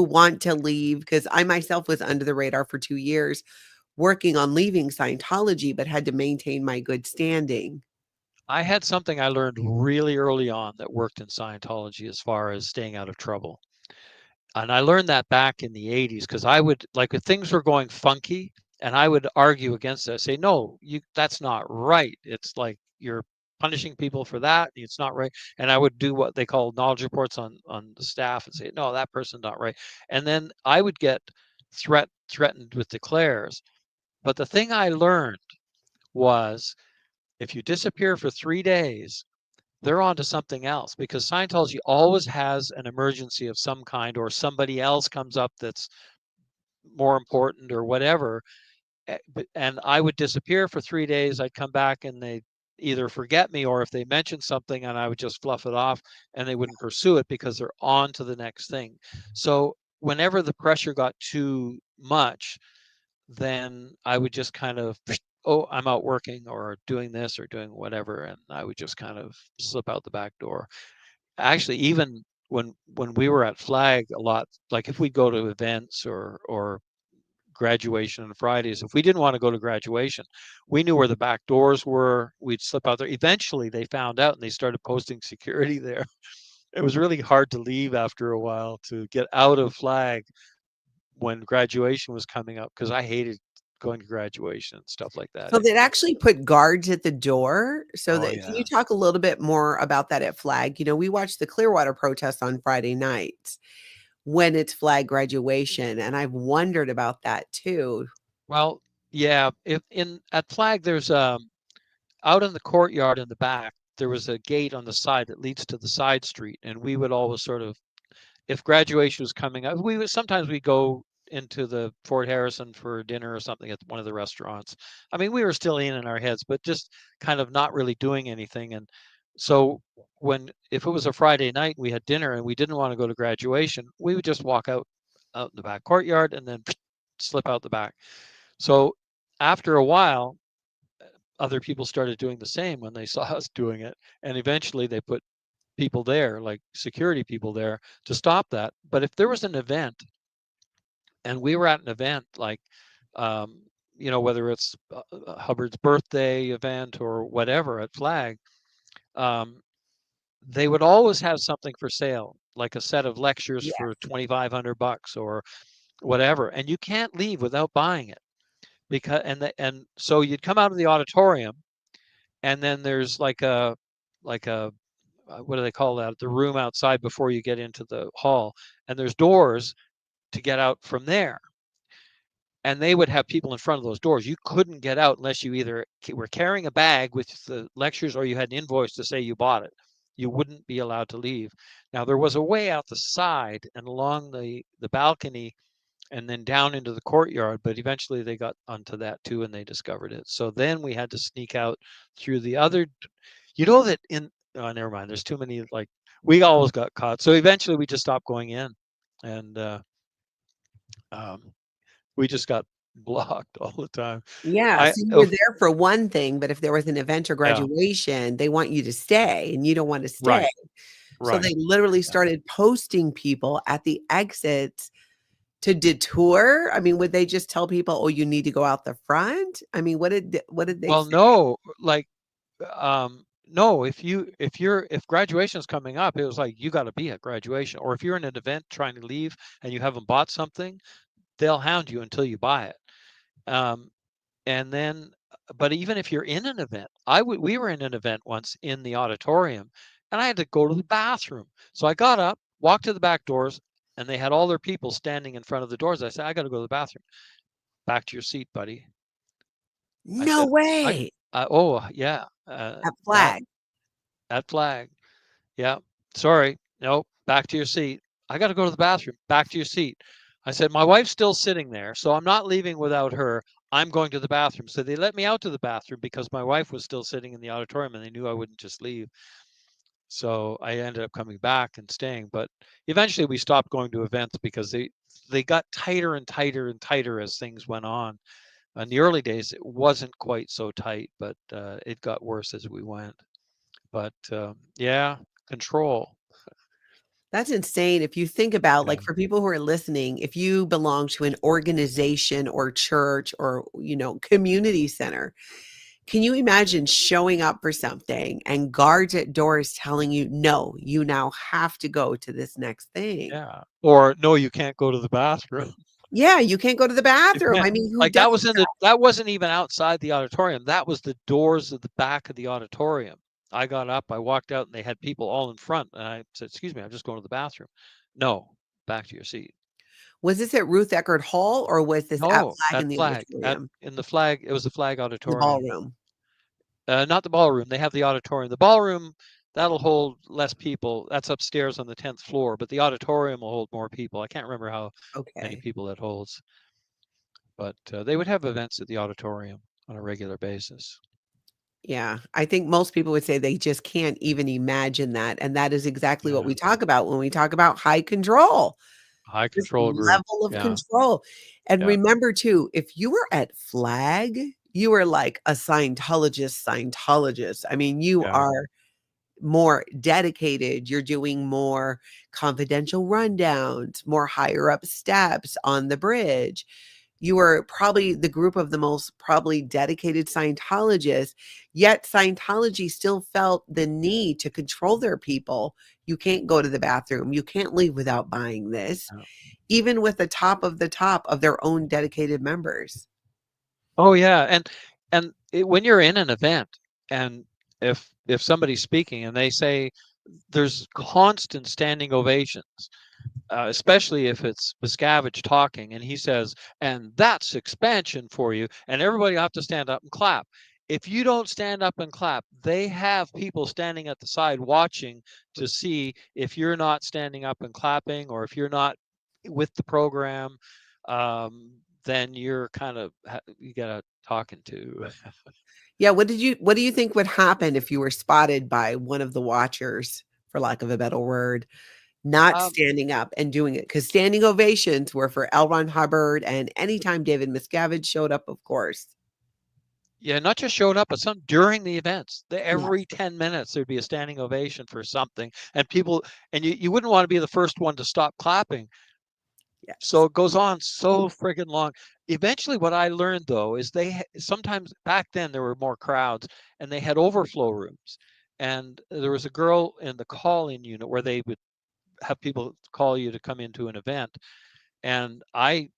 want to leave, because I myself was under the radar for 2 years working on leaving Scientology, but had to maintain my good standing. I had something I learned really early on that worked in Scientology as far as staying out of trouble. And I learned that back in the 80s because I would, like, if things were going funky, and I would argue against it. I say, no, that's not right. It's like you're punishing people for that. It's not right. And I would do what they call knowledge reports on the staff and say, no, that person's not right. And then I would get threatened with declares. But the thing I learned was, if you disappear for 3 days, they're on to something else, because Scientology always has an emergency of some kind, or somebody else comes up that's more important or whatever. And I would disappear for 3 days. I'd come back and either forget me, or if they mentioned something and I would just fluff it off and they wouldn't pursue it because they're on to the next thing. So whenever the pressure got too much, then I would just kind of, oh, I'm out working or doing this or doing whatever, and I would just kind of slip out the back door. Actually, even when we were at Flag a lot, like if we go to events or graduation on Fridays, if we didn't want to go to graduation, we knew where the back doors were. We'd slip out there. Eventually, they found out and they started posting security there. It was really hard to leave after a while, to get out of Flag when graduation was coming up, because I hated going to graduation and stuff like that. So they'd actually put guards at the door so Oh that can you yeah. talk a little bit more about that at Flag? We watched the Clearwater protest on Friday nights when it's Flag graduation, and I've wondered about that too. Well, yeah. If in at Flag, there's out in the courtyard in the back, there was a gate on the side that leads to the side street, and we would always sort of, if graduation was coming up, we would sometimes we go into the Fort Harrison for dinner or something at one of the restaurants. I mean, we were still in our heads, but just kind of not really doing anything. And so when if it was a Friday night, we had dinner and we didn't want to go to graduation, we would just walk out in the back courtyard and then slip out the back. So after a while, other people started doing the same when they saw us doing it, and eventually they put people there, like security people there, to stop that. But if there was an event and we were at an event like, um, whether it's Hubbard's birthday event or whatever at Flag, um, they would always have something for sale, like a set of lectures Yeah. for $2,500 or whatever, and you can't leave without buying it, because and so you'd come out of the auditorium, and then there's like a what do they call that? The room outside before you get into the hall, and there's doors to get out from there. And they would have people in front of those doors. You couldn't get out unless you either were carrying a bag with the lectures or you had an invoice to say you bought it. You wouldn't be allowed to leave. Now there was a way out the side and along the balcony and then down into the courtyard, but eventually they got onto that too and they discovered it. So then we had to sneak out through the other, that in, oh, never mind. There's too many, like, we always got caught. So eventually we just stopped going in, and um, we just got blocked all the time. Yeah, I so you were oh, there for one thing, but if there was an event or yeah, graduation, they want you to stay, and you don't want to stay. right, So they right. literally Yeah. started posting people at the exits to detour. I mean, would they just tell people, "Oh, you need to go out the front?" I mean, what did they Well, say? no, like, no, if graduation's coming up, it was like you got to be at graduation, or if you're in an event trying to leave and you haven't bought something, they'll hound you until you buy it. Um, and then, but even if you're in an event, we were in an event once in the auditorium, and I had to go to the bathroom. So I got up, walked to the back doors, and they had all their people standing in front of the doors. I said, I got to go to the bathroom. Back to your seat, buddy. I No said, way. oh yeah, At that Flag. that flag. Yeah, sorry. No, back to your seat. I got to go to the bathroom. Back to your seat. I said, my wife's still sitting there, so I'm not leaving without her. I'm going to the bathroom. So they let me out to the bathroom because my wife was still sitting in the auditorium and they knew I wouldn't just leave. So I ended up coming back and staying. But eventually we stopped going to events because they got tighter and tighter and tighter as things went on. In the early days, it wasn't quite so tight, but it got worse as we went. But yeah, control. That's insane. If you think about, Yeah. like, for people who are listening, if you belong to an organization or church or, community center, can you imagine showing up for something and guards at doors telling you, no, you now have to go to this next thing? Yeah. Or no, you can't go to the bathroom. Yeah, you can't go to the You bathroom. can't. I mean, who Like does that wasn't even outside the auditorium. That was the doors of the back of the auditorium. I got up, I walked out, and they had people all in front. And I said, "Excuse me, I'm just going to the bathroom." No, back to your seat. was this at Ruth Eckerd Hall or was this at No, Flag at in the Flag, auditorium, in the Flag. It was the Flag the auditorium. ballroom? Not the ballroom. They have the auditorium. The ballroom, that'll hold less people. That's upstairs on the 10th floor, but the auditorium will hold more people. I can't remember how many Okay. people it holds, but they would have events at the auditorium on a regular basis. Yeah, I think most people would say they just can't even imagine that, and that is exactly what Yeah. we talk about when we talk about high control. High This control group. level of Yeah. control. And Yeah. remember too, if you were at Flag, you were like a Scientologist. I mean, you Yeah. are more dedicated, you're doing more confidential rundowns, more higher up steps on the bridge. You are probably the group of the most probably dedicated Scientologists, yet Scientology still felt the need to control their people. You can't go to the bathroom, you can't leave without buying this, Yeah. even with the top of their own dedicated members. Oh yeah, and when you're in an event, and if somebody's speaking and they say there's constant standing ovations, especially if it's Miscavige talking, and he says, "And that's expansion for you," and everybody have to stand up and clap. If you don't stand up and clap, they have people standing at the side watching to see if you're not standing up and clapping, or if you're not with the program. Then you're kind of you got a talking to. Yeah, what do you think would happen if you were spotted by one of the watchers, for lack of a better word, not Um, standing up and doing it? Because standing ovations were for L. Ron Hubbard, and anytime David Miscavige showed up, of course. Yeah, not just showed up, but some during the events. Yeah, Every 10 minutes there'd be a standing ovation for something, and people, and you wouldn't want to be the first one to stop clapping. So yes. it goes on so friggin' long. Eventually, what I learned though is sometimes back then there were more crowds, and they had overflow rooms. And there was a girl in the call-in unit where they would have people call you to come into an event. And I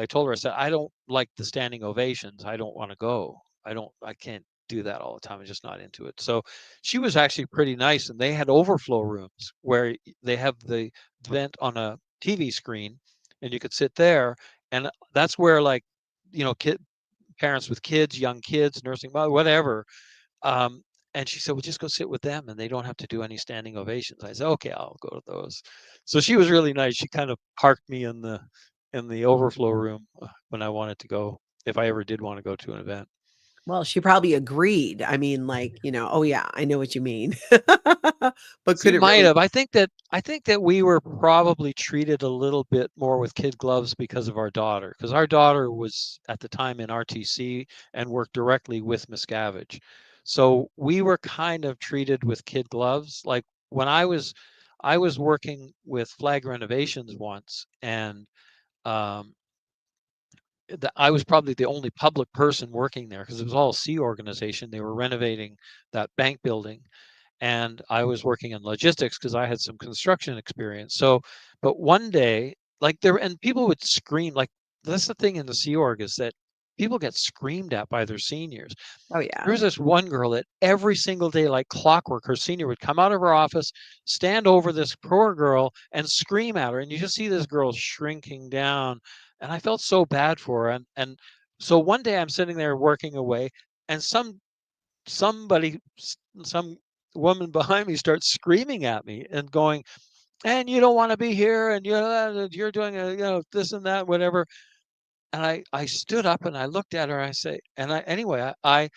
told her, I said, I don't like the standing ovations. I don't want to go. I can't do that all the time. I'm just not into it. So she was actually pretty nice. And they had overflow rooms where they have the event on a TV screen, and you could sit there. And that's where, like, parents with kids, young kids, nursing mother, whatever, um, and she said, "Well, just go sit with them, and they don't have to do any standing ovations." I said, "Okay, I'll go to those." So she was really nice. She kind of parked me in the overflow room when I wanted to go, if I ever did want to go to an event. Well, she probably agreed. I mean, like, "Oh, yeah, I know what you mean." But She could it might really have. I think that we were probably treated a little bit more with kid gloves because of our daughter, because our daughter was at the time in RTC and worked directly with Miscavige. So we were kind of treated with kid gloves. Like when I was working with Flag Renovations once, and um, I was probably the only public person working there because it was all a C organization. They were renovating that bank building, and I was working in logistics because I had some construction experience. So, but one day, like there, and people would scream, like that's the thing in the Sea Org is that people get screamed at by their seniors. Oh, There yeah. was this one girl that every single day, like clockwork, her senior would come out of her office, stand over this poor girl, and scream at her. And you just see this girl shrinking down. And I felt so bad for her. And so one day I'm sitting there working away, and somebody, some woman behind me starts screaming at me and going, "And you don't want to be here, and you're doing this and that, whatever." And I stood up and I looked at her. I say, and I anyway, I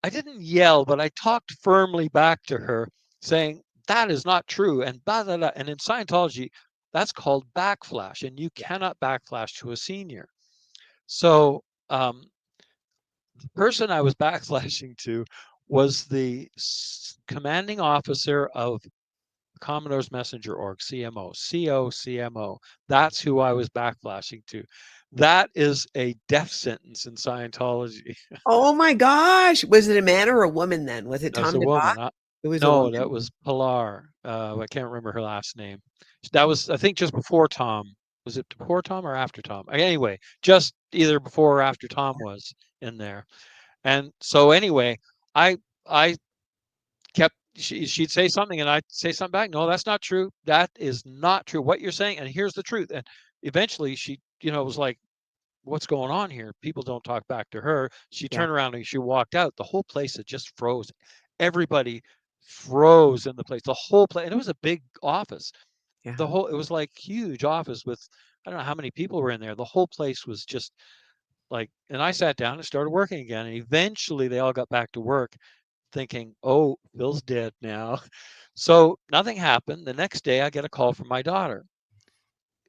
didn't yell, but I talked firmly back to her, saying, "That is not true." And blah, blah, blah. And in Scientology, that's called backflash, and you cannot backflash to a senior. So the person I was backflashing to was the commanding officer of Commodore's Messenger Org, CMO, COCMO. That's who I was backflashing to. That is a death sentence in Scientology. Oh my gosh. Was it a man or a woman then? Was it That's Tom a DeBach? woman. It was a No, that woman? was Pilar. I can't remember her last name. That was, I think, just before Tom. Was it before Tom or after Tom? Anyway, just either before or after Tom was in there. And so anyway, I I kept she'd say something and I'd say something back. No, that's not true. That is not true. What you're saying, and here's the truth. And eventually she, was like, what's going on here? People don't talk back to her. She Yeah, turned around and she walked out. The whole place had just froze. Everybody froze in the place. The whole place, and it was a big office. yeah. It was like huge office with, I don't know how many people were in there. The whole place was just like, and I sat down and started working again. And eventually they all got back to work thinking, oh, Bill's dead now. So nothing happened. The next day I get a call from my daughter.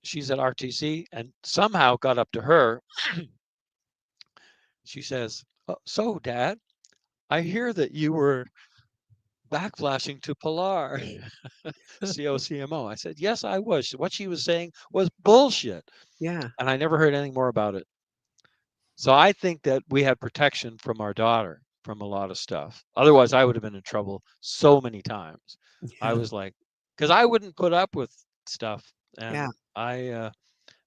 She's at RTC and somehow got up to her. She says, oh, so Dad, I hear that you were backflashing to Pilar, COCMO. I said, yes, I was. What she was saying was bullshit. Yeah. And I never heard anything more about it. So I think that we had protection from our daughter from a lot of stuff. Otherwise, I would have been in trouble so many times. I Yeah. was like, because I wouldn't put up with stuff. Yeah. And I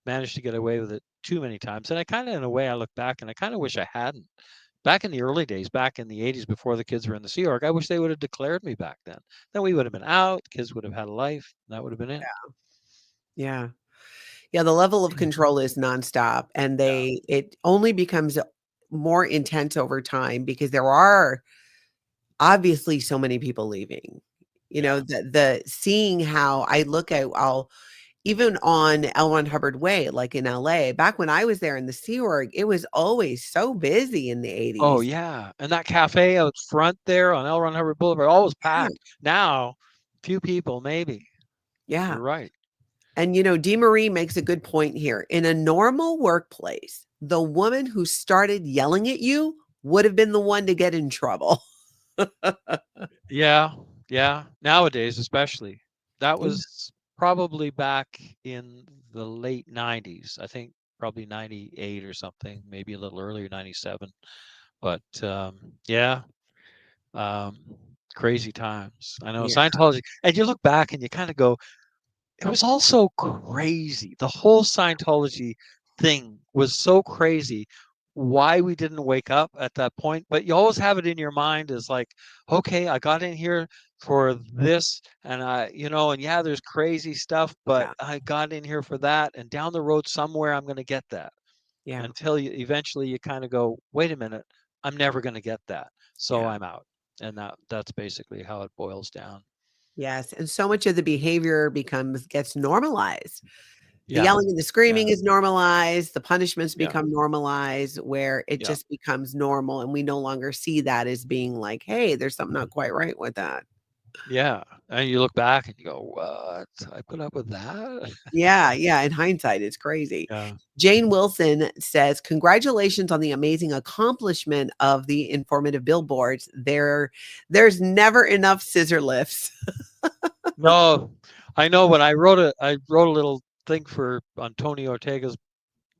managed to get away with it too many times. And I kind of, in a way, I look back and I kind of wish I hadn't. Back in the early days, back in the 80s, before the kids were in the Sea Org, I wish they would have declared me back then. Then we would have been out, kids would have had a life, that would have been it. Yeah. Yeah, the level of control is nonstop, and Yeah. it only becomes more intense over time because there are obviously so many people leaving. You know, Yeah. the seeing how I look at I'll even on L. Ron Hubbard Way, like in LA, back when I was there in the Sea Org, it was always so busy in the Oh, 80s. yeah. And that cafe out front there on L. Ron Hubbard Boulevard, always Yeah. packed. Now, few people, maybe. Yeah. You're right. And, Dee Marie makes a good point here. In a normal workplace, the woman who started yelling at you would have been the one to get in trouble. Yeah. Yeah. Nowadays, especially. That was probably back in the late 90s. I think probably 98 or something, maybe a little earlier, 97. But yeah, um, crazy times. I know Yeah. Scientology, and you look back and you kind of go, it was all so crazy. The whole Scientology thing was so crazy. Why we didn't wake up at that point, but you always have it in your mind as like, okay, I got in here for this, and and yeah, there's crazy stuff, but Yeah. I got in here for that, and down the road somewhere I'm going to get that. Yeah. Until you eventually you kind of go, wait a minute, I'm never going to get that, so Yeah. I'm out, and that's basically how it boils down. Yes. And so much of the behavior gets normalized. The Yeah, yelling and the yeah, screaming is normalized. The punishments yeah, become normalized where it yeah. just becomes normal. And we no longer see that as being like, hey, there's something not quite right with that. Yeah, and you look back and you go, "What? I put up with that?" Yeah, yeah, in hindsight, it's crazy. Yeah. Jane Wilson says, "Congratulations on the amazing accomplishment of the informative billboards. There's never enough scissor lifts." No, I know when I wrote a little thing for on Tony Ortega's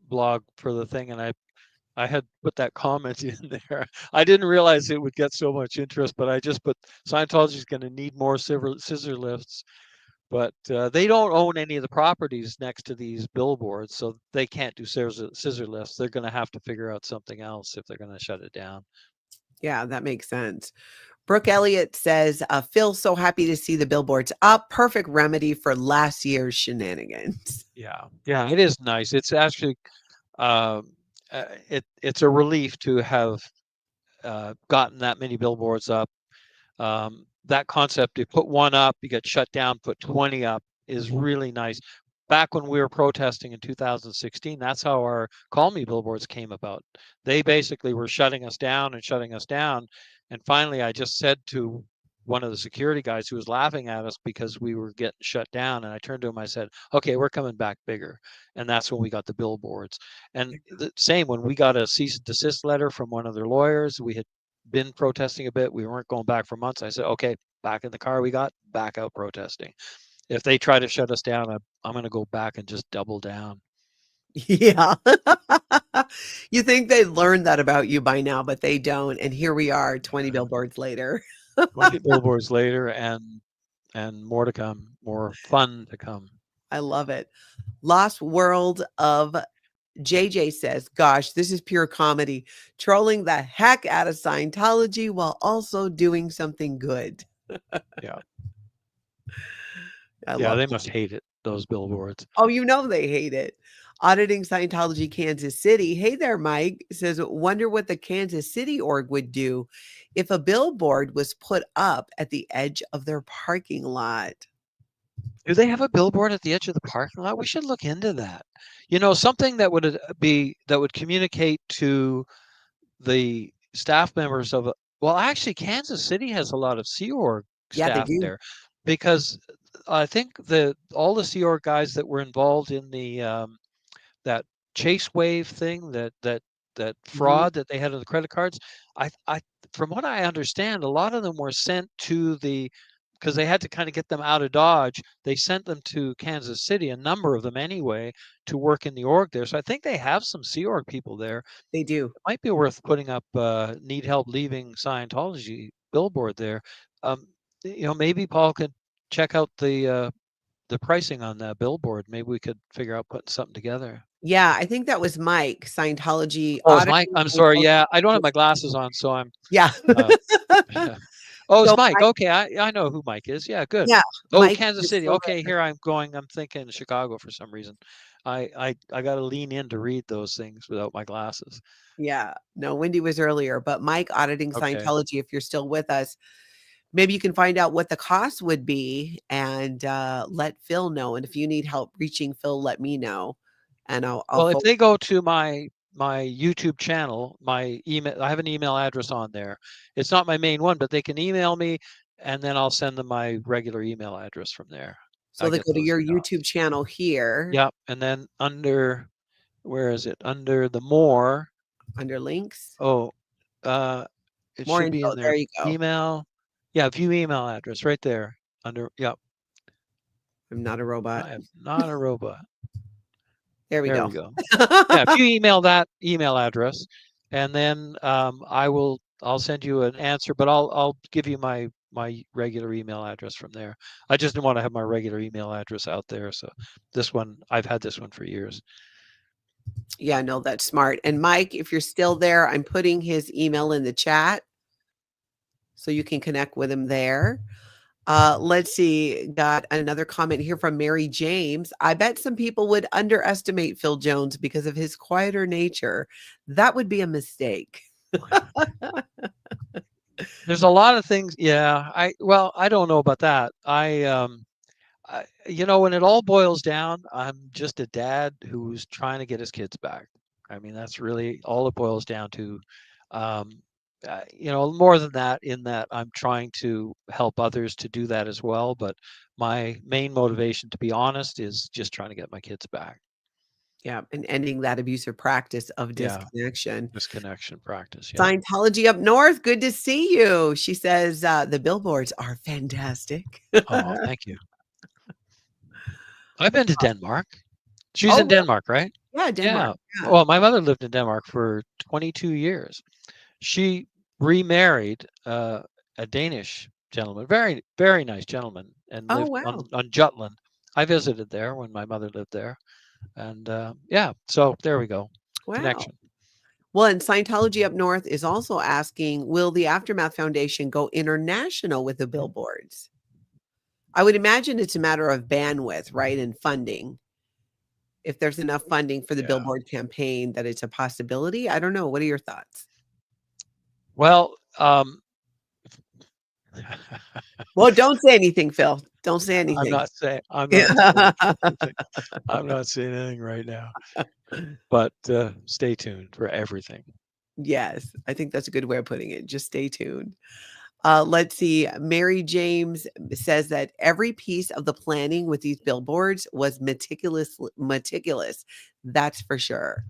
blog for the thing, and I had put that comment in there. I didn't realize it would get so much interest, but I just put Scientology is going to need more scissor lifts. But they don't own any of the properties next to these billboards, so they can't do scissor lifts. They're going to have to figure out something else if they're going to shut it down. Yeah, that makes sense. Brooke Elliott says, "Phil, so happy to see the billboards up. Perfect remedy for last year's shenanigans." Yeah, yeah, it is nice. It's actually um, it's a relief to have gotten that many billboards up. That concept, you put one up, you get shut down, put 20 up is really nice. Back when we were protesting in 2016, that's how our Call Me billboards came about. They basically were shutting us down and shutting us down. And finally, I just said to one of the security guys who was laughing at us because we were getting shut down. And I turned to him, I said, okay, we're coming back bigger. And that's when we got the billboards. And the same when we got a cease and desist letter from one of their lawyers, we had been protesting a bit. We weren't going back for months. I said, okay, back in the car we got, back out protesting. If they try to shut us down, I'm going to go back and just double down. Yeah. You think they learned that about you by now, but they don't. And here we are 20 Yeah. billboards later. 20 billboards later and more to come, more fun to come. I love it. Lost World of JJ says, "Gosh, this is pure comedy, trolling the heck out of Scientology while also doing something good." Yeah. I Yeah, love they that. must hate it, those billboards. Oh, they hate it. Auditing Scientology Kansas City. Hey there, Mike says, "Wonder what the Kansas City org would do if a billboard was put up at the edge of their parking lot." Do they have a billboard at the edge of the parking lot? We should look into that. Something that would communicate to the staff members of well, actually, Kansas City has a lot of Sea Org Yeah, they staff do. there, because I think all the Sea Org guys that were involved in the that Chase Wave thing, that Mhm. fraud that they had on the credit cards. I From what I understand, a lot of them were sent to because they had to kind of get them out of Dodge. They sent them to Kansas City, a number of them anyway, to work in the org there. So I think they have some Sea Org people there. They do. It might be worth putting up "Need help leaving Scientology" billboard there. Um, maybe Paul could check out the pricing on that billboard. Maybe we could figure out putting something together. Yeah, I think that was Mike, Scientology Oh, it's Mike. auditing I'm sorry. Scientology. Yeah, I don't have my glasses on, so I'm. Yeah. Uh, oh, it's So Mike. Mike, Okay, I know who Mike is. Yeah, good. yeah, Oh, Mike, Kansas you're City. still Okay, there. here I'm going. I'm thinking Chicago for some reason. I got to lean in to read those things without my glasses. Yeah. No, Wendy was earlier, but Mike auditing Okay. Scientology, if you're still with us, maybe you can find out what the cost would be and, let Phil know, and if you need help reaching Phil, let me know, and I'll Well, if forward. they go to my YouTube channel, my email, I have an email address on there. It's not my main one, but they can email me, and then I'll send them my regular email address from there. So I they get go to those your jobs. YouTube channel here Yep, and then where is it? Under the more, under links. oh, uh, it More should be info, in there there. you go. Email, yeah, view email address right there under. Yep, I'm not a robot. I am not a robot. There we There we go. go. Yeah, if you email that email address, and then I'll send you an answer, but I'll give you my regular email address from there. I just didn't want to have my regular email address out there, so this one I've had this one for years. Yeah, no, that's smart. And Mike, if you're still there, I'm putting his email in the chat so you can connect with him there. Let's see. Got another comment here from Mary James. I bet some people would underestimate Phil Jones because of his quieter nature. That would be a mistake. There's a lot of things. Yeah, I don't know about that. When it all boils down, I'm just a dad who's trying to get his kids back. I mean, that's really all it boils down to. Um, More than that, in that I'm trying to help others to do that as well. But my main motivation, to be honest, is just trying to get my kids back. Yeah, and ending that abusive practice of Yeah, disconnection. disconnection practice. Yeah. Scientology up north, good to see you. She says the billboards are fantastic. Oh, thank you. I've been to Denmark. She's Oh, in really? Denmark, right? Yeah, Denmark. Yeah. Yeah. Well, my mother lived in Denmark for 22 years. She remarried a Danish gentleman, very, very nice gentleman, and Oh, lived on, wow. on Jutland. I visited there when my mother lived there. And yeah, so there we go. Wow. Connection. Well, and Scientology up north is also asking, will the Aftermath Foundation go international with the billboards? I would imagine it's a matter of bandwidth, right? And funding. If there's enough funding for the Yeah. billboard campaign that it's a possibility. I don't know. What are your thoughts? Well, Well, don't say anything, Phil. Don't say I'm anything. not saying I'm not saying Yeah. anything. I'm not saying anything right now. But stay tuned for everything. Yes, I think that's a good way of putting it. Just stay tuned. Let's see. Mary James says that every piece of the planning with these billboards was meticulous. That's for sure.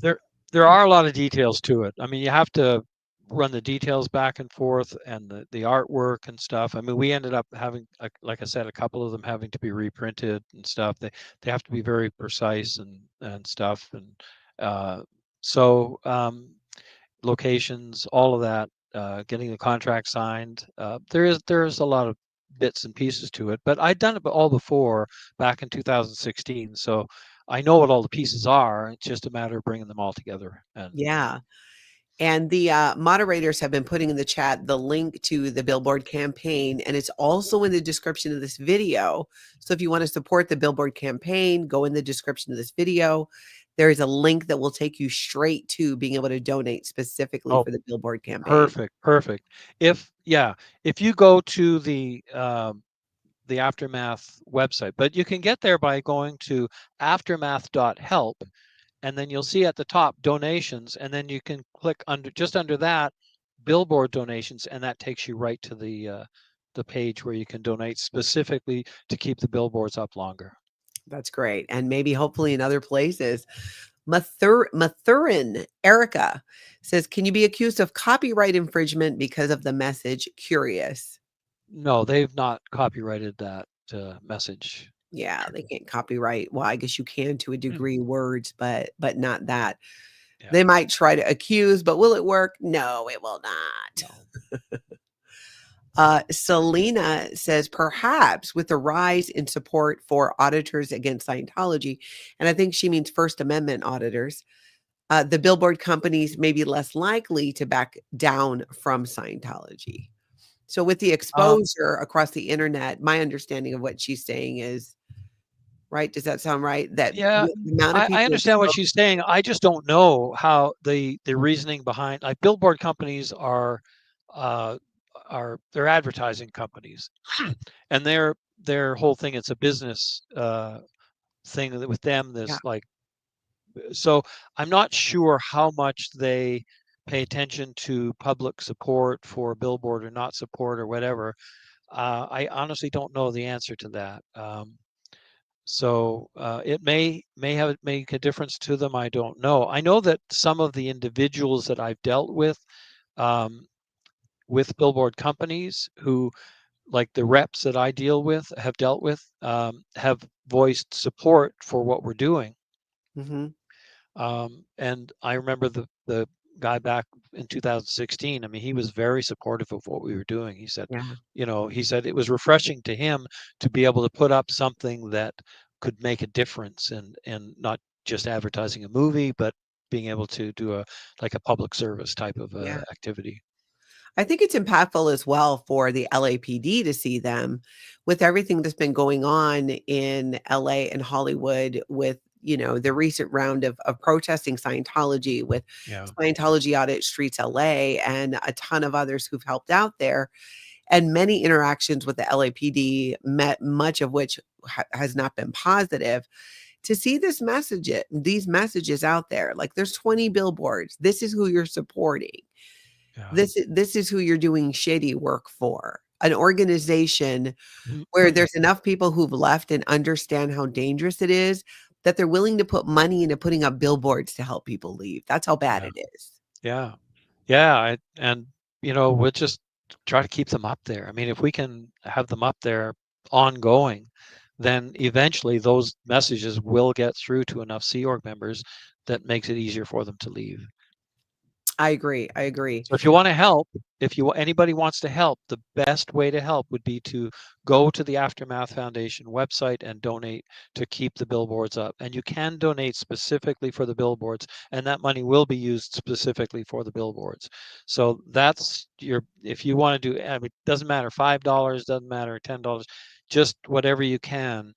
There there are a lot of details to it. I mean, you have to run the details back and forth, and the artwork and stuff. I mean, we ended up having, like I said, a couple of them having to be reprinted and stuff. They have to be very precise and stuff. And uh, so locations, all of that, getting the contract signed. There is a lot of bits and pieces to it, but I'd done it all before back in 2016. So I know what all the pieces are. It's just a matter of bringing them all together. And Yeah. And the moderators have been putting in the chat the link to the Billboard campaign, and it's also in the description of this video. So if you want to support the Billboard campaign, go in the description of this video. There is a link that will take you straight to being able to donate specifically oh, for the Billboard campaign. perfect, perfect. If you go to the Aftermath website, but you can get there by going to aftermath.help, and then you'll see at the top donations, and then you can click just under that billboard donations, and that takes you right to the page where you can donate specifically to keep the billboards up longer. That's great. And maybe hopefully in other places. Mathurin Erica says, can you be accused of copyright infringement because of the message? Curious. No, they've not copyrighted that message. Yeah, they can't copyright. Well, I guess you can to a Hmm. degree words, but not that. Yeah. They might try to accuse, but will it work? No, it will not. No. Selena says, perhaps with the rise in support for auditors against Scientology, and I think she means First Amendment auditors, the billboard companies may be less likely to back down from Scientology. So, with the exposure across the internet, my understanding of what she's saying is right. Does that sound right? That Yeah, with the amount of I people understand what exposed, she's saying. I just don't know how the reasoning behind, like, billboard companies uh, they're advertising companies, and their whole thing, it's a business thing with them. yeah, This, like, so I'm not sure how much they pay attention to public support for a billboard or not support or whatever. I honestly don't know the answer to that. So it may make a difference to them. I don't know. I know that some of the individuals that I've dealt um, with billboard companies, who, like the reps that I have dealt with, have voiced support for what we're doing. hmm, And I remember the guy back in 2016. I mean, he was very supportive of what we were doing. He said, yeah. he said it was refreshing to him to be able to put up something that could make a difference, and not just advertising a movie, but being able to do a public service type of Yeah. activity. I think it's impactful as well for the LAPD to see them with everything that's been going on in LA and Hollywood with, the recent round of protesting Scientology with Yeah. Scientology Audit Streets LA and a ton of others who've helped out there. And many interactions with the LAPD, much of which has not been positive. To see these messages out there, like there's 20 billboards. This is who you're supporting. Yeah. This is who you're doing shady work for. An organization where there's enough people who've left and understand how dangerous it is that they're willing to put money into putting up billboards to help people leave. That's how bad Yeah. it is. Yeah. Yeah. And we'll just try to keep them up there. I mean, if we can have them up there ongoing, then eventually those messages will get through to enough Sea Org members that makes it easier for them to leave. I agree. I agree. So if you want to help, if anybody wants to help, the best way to help would be to go to the Aftermath Foundation website and donate to keep the billboards up. And you can donate specifically for the billboards, and that money will be used specifically for the billboards. So that's if you want to do, I mean, it doesn't matter, $5, doesn't matter, $10, just whatever you can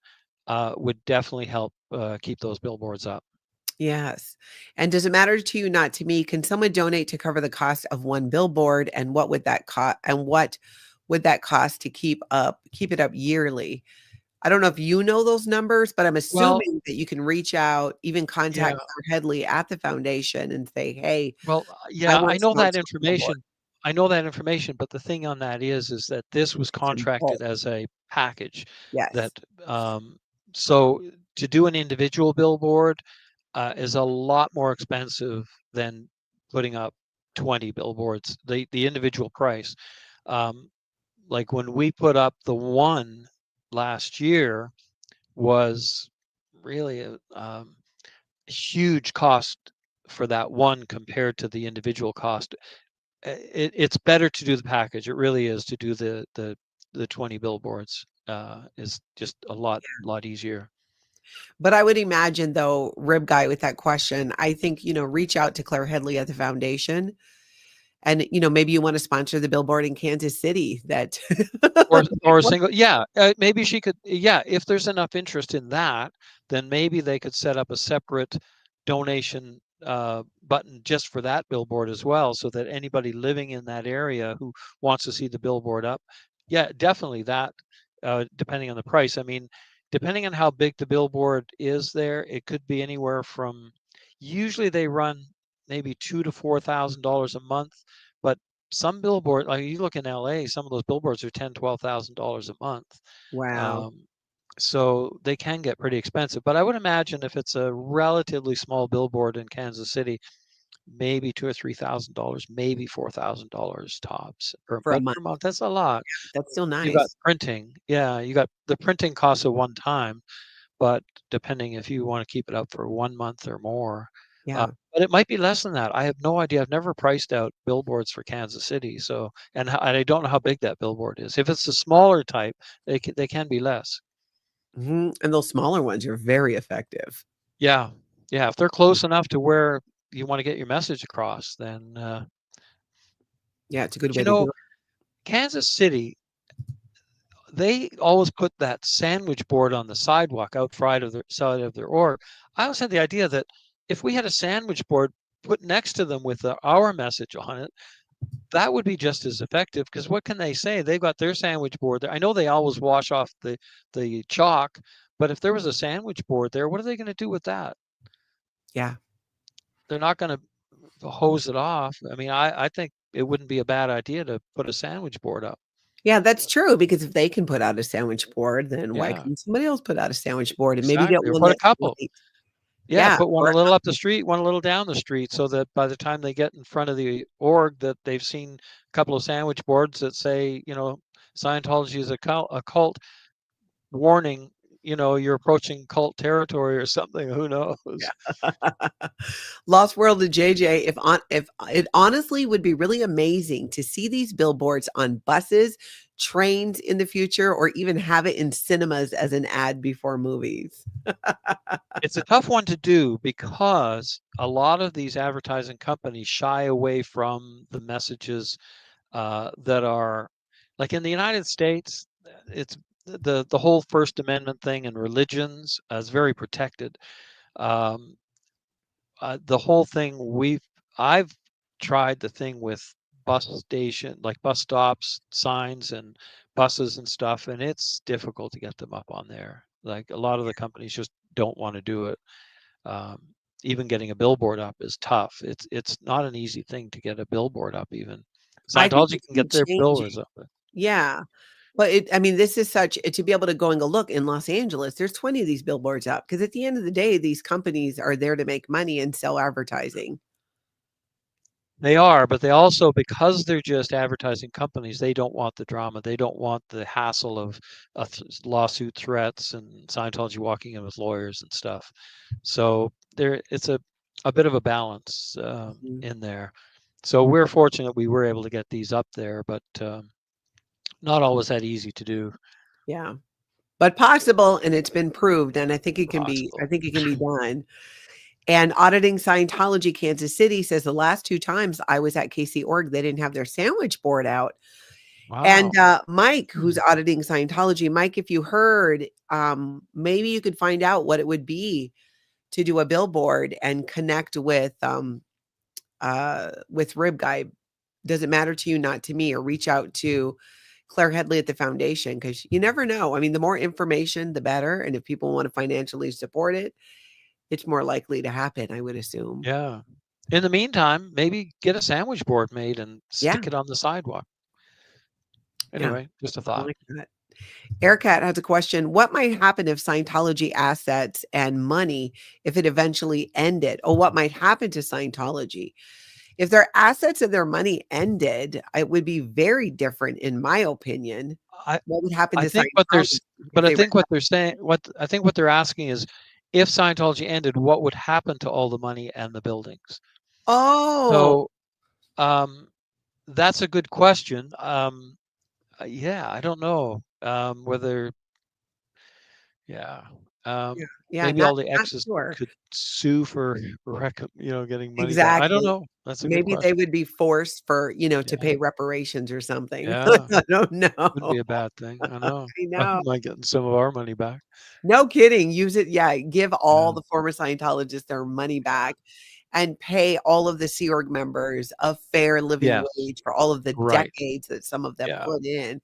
would definitely help keep those billboards up. Yes. And does it matter to you, not to me? Can someone donate to cover the cost of one billboard? And what would that cost? And what would that cost to keep it up yearly? I don't know if you know those numbers, but I'm Well, assuming that you can reach out, even yeah. contact Claire Headley at the foundation and say, hey, Well, I yeah, want I to know that sponsor a billboard. information. I know that information, but the thing on that is that this was It's in bulk. contracted as a package. That Yes. um, so to do an individual billboard is a lot more expensive than putting up 20 billboards. The individual price, um, like when we put up the one last year, was really a huge cost for that one compared to the individual cost. It's better to do the package. It really is, to do the 20 billboards is just a lot easier. But I would imagine, though, Rib Guy, with that question, I think, reach out to Claire Headley at the foundation. And, maybe you want to sponsor the billboard in Kansas City that Or a single, yeah, maybe she could, yeah, if there's enough interest in that, then maybe they could set up a separate donation button just for that billboard as well, so that anybody living in that area who wants to see the billboard up, yeah, definitely that. depending on the price. I mean, depending on how big the billboard is there, it could be anywhere from, usually they run maybe $2,000 to $4,000 a month, but some billboard, like you look in LA, some of those billboards are $10,000 to $12,000 a month. Wow. Um, so they can get pretty expensive. But I would imagine if it's a relatively small billboard in Kansas City, maybe $2,000 or $3,000, maybe $4,000 tops. For a But month. per month, that's a lot. That's still You got nice. printing. Yeah, you got the printing costs at one time, but depending if you want to keep it up for 1 month or more. Uh, Yeah. but it might be less than that. I have no idea. I've never priced out billboards for Kansas City. So, and I don't know how big that billboard is. If it's the smaller type, they can be less. And those smaller ones are very effective. Yeah. Yeah. If they're close enough to where you want to get your message across, then, Yeah, it's a good you way to do know, it. Kansas City, they always put that sandwich board on the sidewalk outside of their org. I always had the idea that if we had a sandwich board put next to them with our message on it, that would be just as effective. Because what can they say? They've got their sandwich board there. I know they always wash off the chalk, but if there was a sandwich board there, what are they going to do with that? Yeah. They're not going to hose it off. I mean, I think it wouldn't be a bad idea to put a sandwich board up. Yeah, that's true, because if they can put out a sandwich board, then why Yeah, couldn't somebody else put out a sandwich board and maybe get exactly. Or one put a that's couple. light? Yeah, Yeah, put one or a a little up the couple. street, one a little down the street, so that by the time they get in front of the org, that they've seen a couple of sandwich boards that say, Scientology is a cult, warning, you're approaching cult territory or something. Who knows? Lost World of JJ, if it honestly would be really amazing to see these billboards on buses, trains in the future, or even have it in cinemas as an ad before movies. It's a tough one to do because a lot of these advertising companies shy away from the messages that are, like in the United States, it's the whole First Amendment thing and religions is very protected. Um, the whole thing I've tried the thing with like bus stops, signs, and buses and stuff, and it's difficult to get them up on there. Like a lot of the companies just don't want to do it. Um, Even getting a billboard up is tough. It's not an easy thing to get a billboard up. Even I think Scientology it's can been get their changing. billboards up. Yeah. But I mean, this is such to be able to go and go, look, in Los Angeles, there's 20 of these billboards up, because at the end of the day, these companies are there to make money and sell advertising. They are, but they also, because they're just advertising companies, they don't want the drama. They don't want the hassle of lawsuit threats and Scientology walking in with lawyers and stuff. So it's a bit of a balance Mhm. in there. So we're fortunate we were able to get these up there, but not always that easy to do. Yeah. But possible, and it's been proved, and I Possible. think it can be done. And Auditing Scientology Kansas City says the last 2 times I was at KC Org, they didn't have their sandwich board out. And, Wow. Mike, Hmm. who's auditing Scientology, Mike, if you heard, maybe you could find out what it would be to do a billboard and connect with Rib Guy. Does it matter to you? Not to me. Or reach out to Claire Headley at the foundation, because you never know. I mean, the more information, the better. And if people want to financially support it, it's more likely to happen, I would assume. Yeah. In the meantime, maybe get a sandwich board made and Yeah. stick it on the sidewalk. Yeah. Anyway, just a I thought. like that. Aircat has a question. What might happen if Scientology assets and money, if it eventually ended? Or what might happen to Scientology? If their assets and their money ended, it would be very different, in my opinion. I What would happen I to think what Scientology if I they were think what they're saying, I think what they're asking is, if Scientology ended, what would happen to all the money and the buildings? Oh, So, um, that's a good question. Yeah, I don't know whether, yeah, yeah, yeah, maybe all the not exes sure. could sue for getting money back. I don't Exactly. know. That's a good Maybe they question. would be forced for, to Yeah, pay reparations or something. yeah, I don't wouldn't know. be a bad thing. I know. I I know. wouldn't mind getting some of our money back. No kidding. Use it. Yeah. Give all Yeah, the former Scientologists their money yeah. back and pay all of the Sea Org members a fair living Yes, wage for all of the right. decades that some of them Yeah. put in.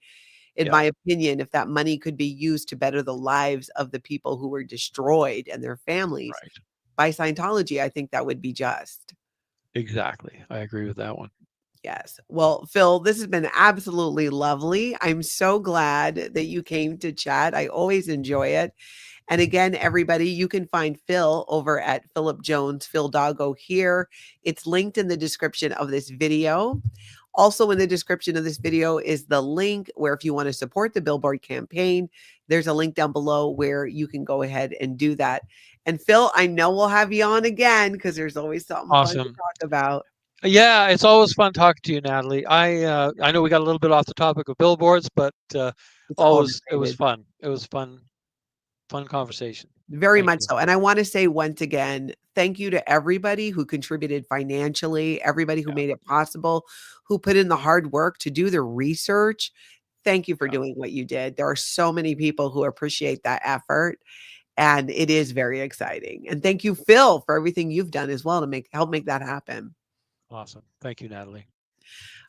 in Yeah. my opinion, if that money could be used to better the lives of the people who were destroyed and their families Right. by Scientology, I think that would be just. Exactly. I agree with that one. Yes. Well, Phil, this has been absolutely lovely. I'm so glad that you came to chat. I always enjoy it. And again, everybody, you can find Phil over at Phillip Jones, Phil Doggo here. It's linked in the description of this video. Also, in the description of this video is the link where if you want to support the Billboard campaign, there's a link down below where you can go ahead and do that. And Phil, I know we'll have you on again because there's always something fun to Awesome. talk about. Yeah, it's always fun talking to you, Natalie. I know we got a little bit off the topic of billboards, but It's all always it was related. fun. It was fun conversation. Very Thank much you. so. And I want to say once again, thank you to everybody who contributed financially, everybody who Yeah, made it possible, who put in the hard work to do the research. Thank you for yeah, doing what you did. There are so many people who appreciate that effort, and it is very exciting. And thank you, Phil, for everything you've done as well to help make that happen. awesome. Thank you, Natalie.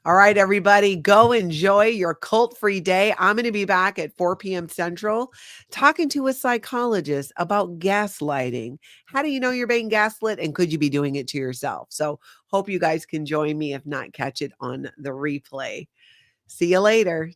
All right, everybody, go enjoy your cult free day. I'm going to be back at 4 p.m. Central talking to a psychologist about gaslighting. How do you know you're being gaslit and could you be doing it to yourself? So, hope you guys can join me. If not, catch it on the replay. See you later.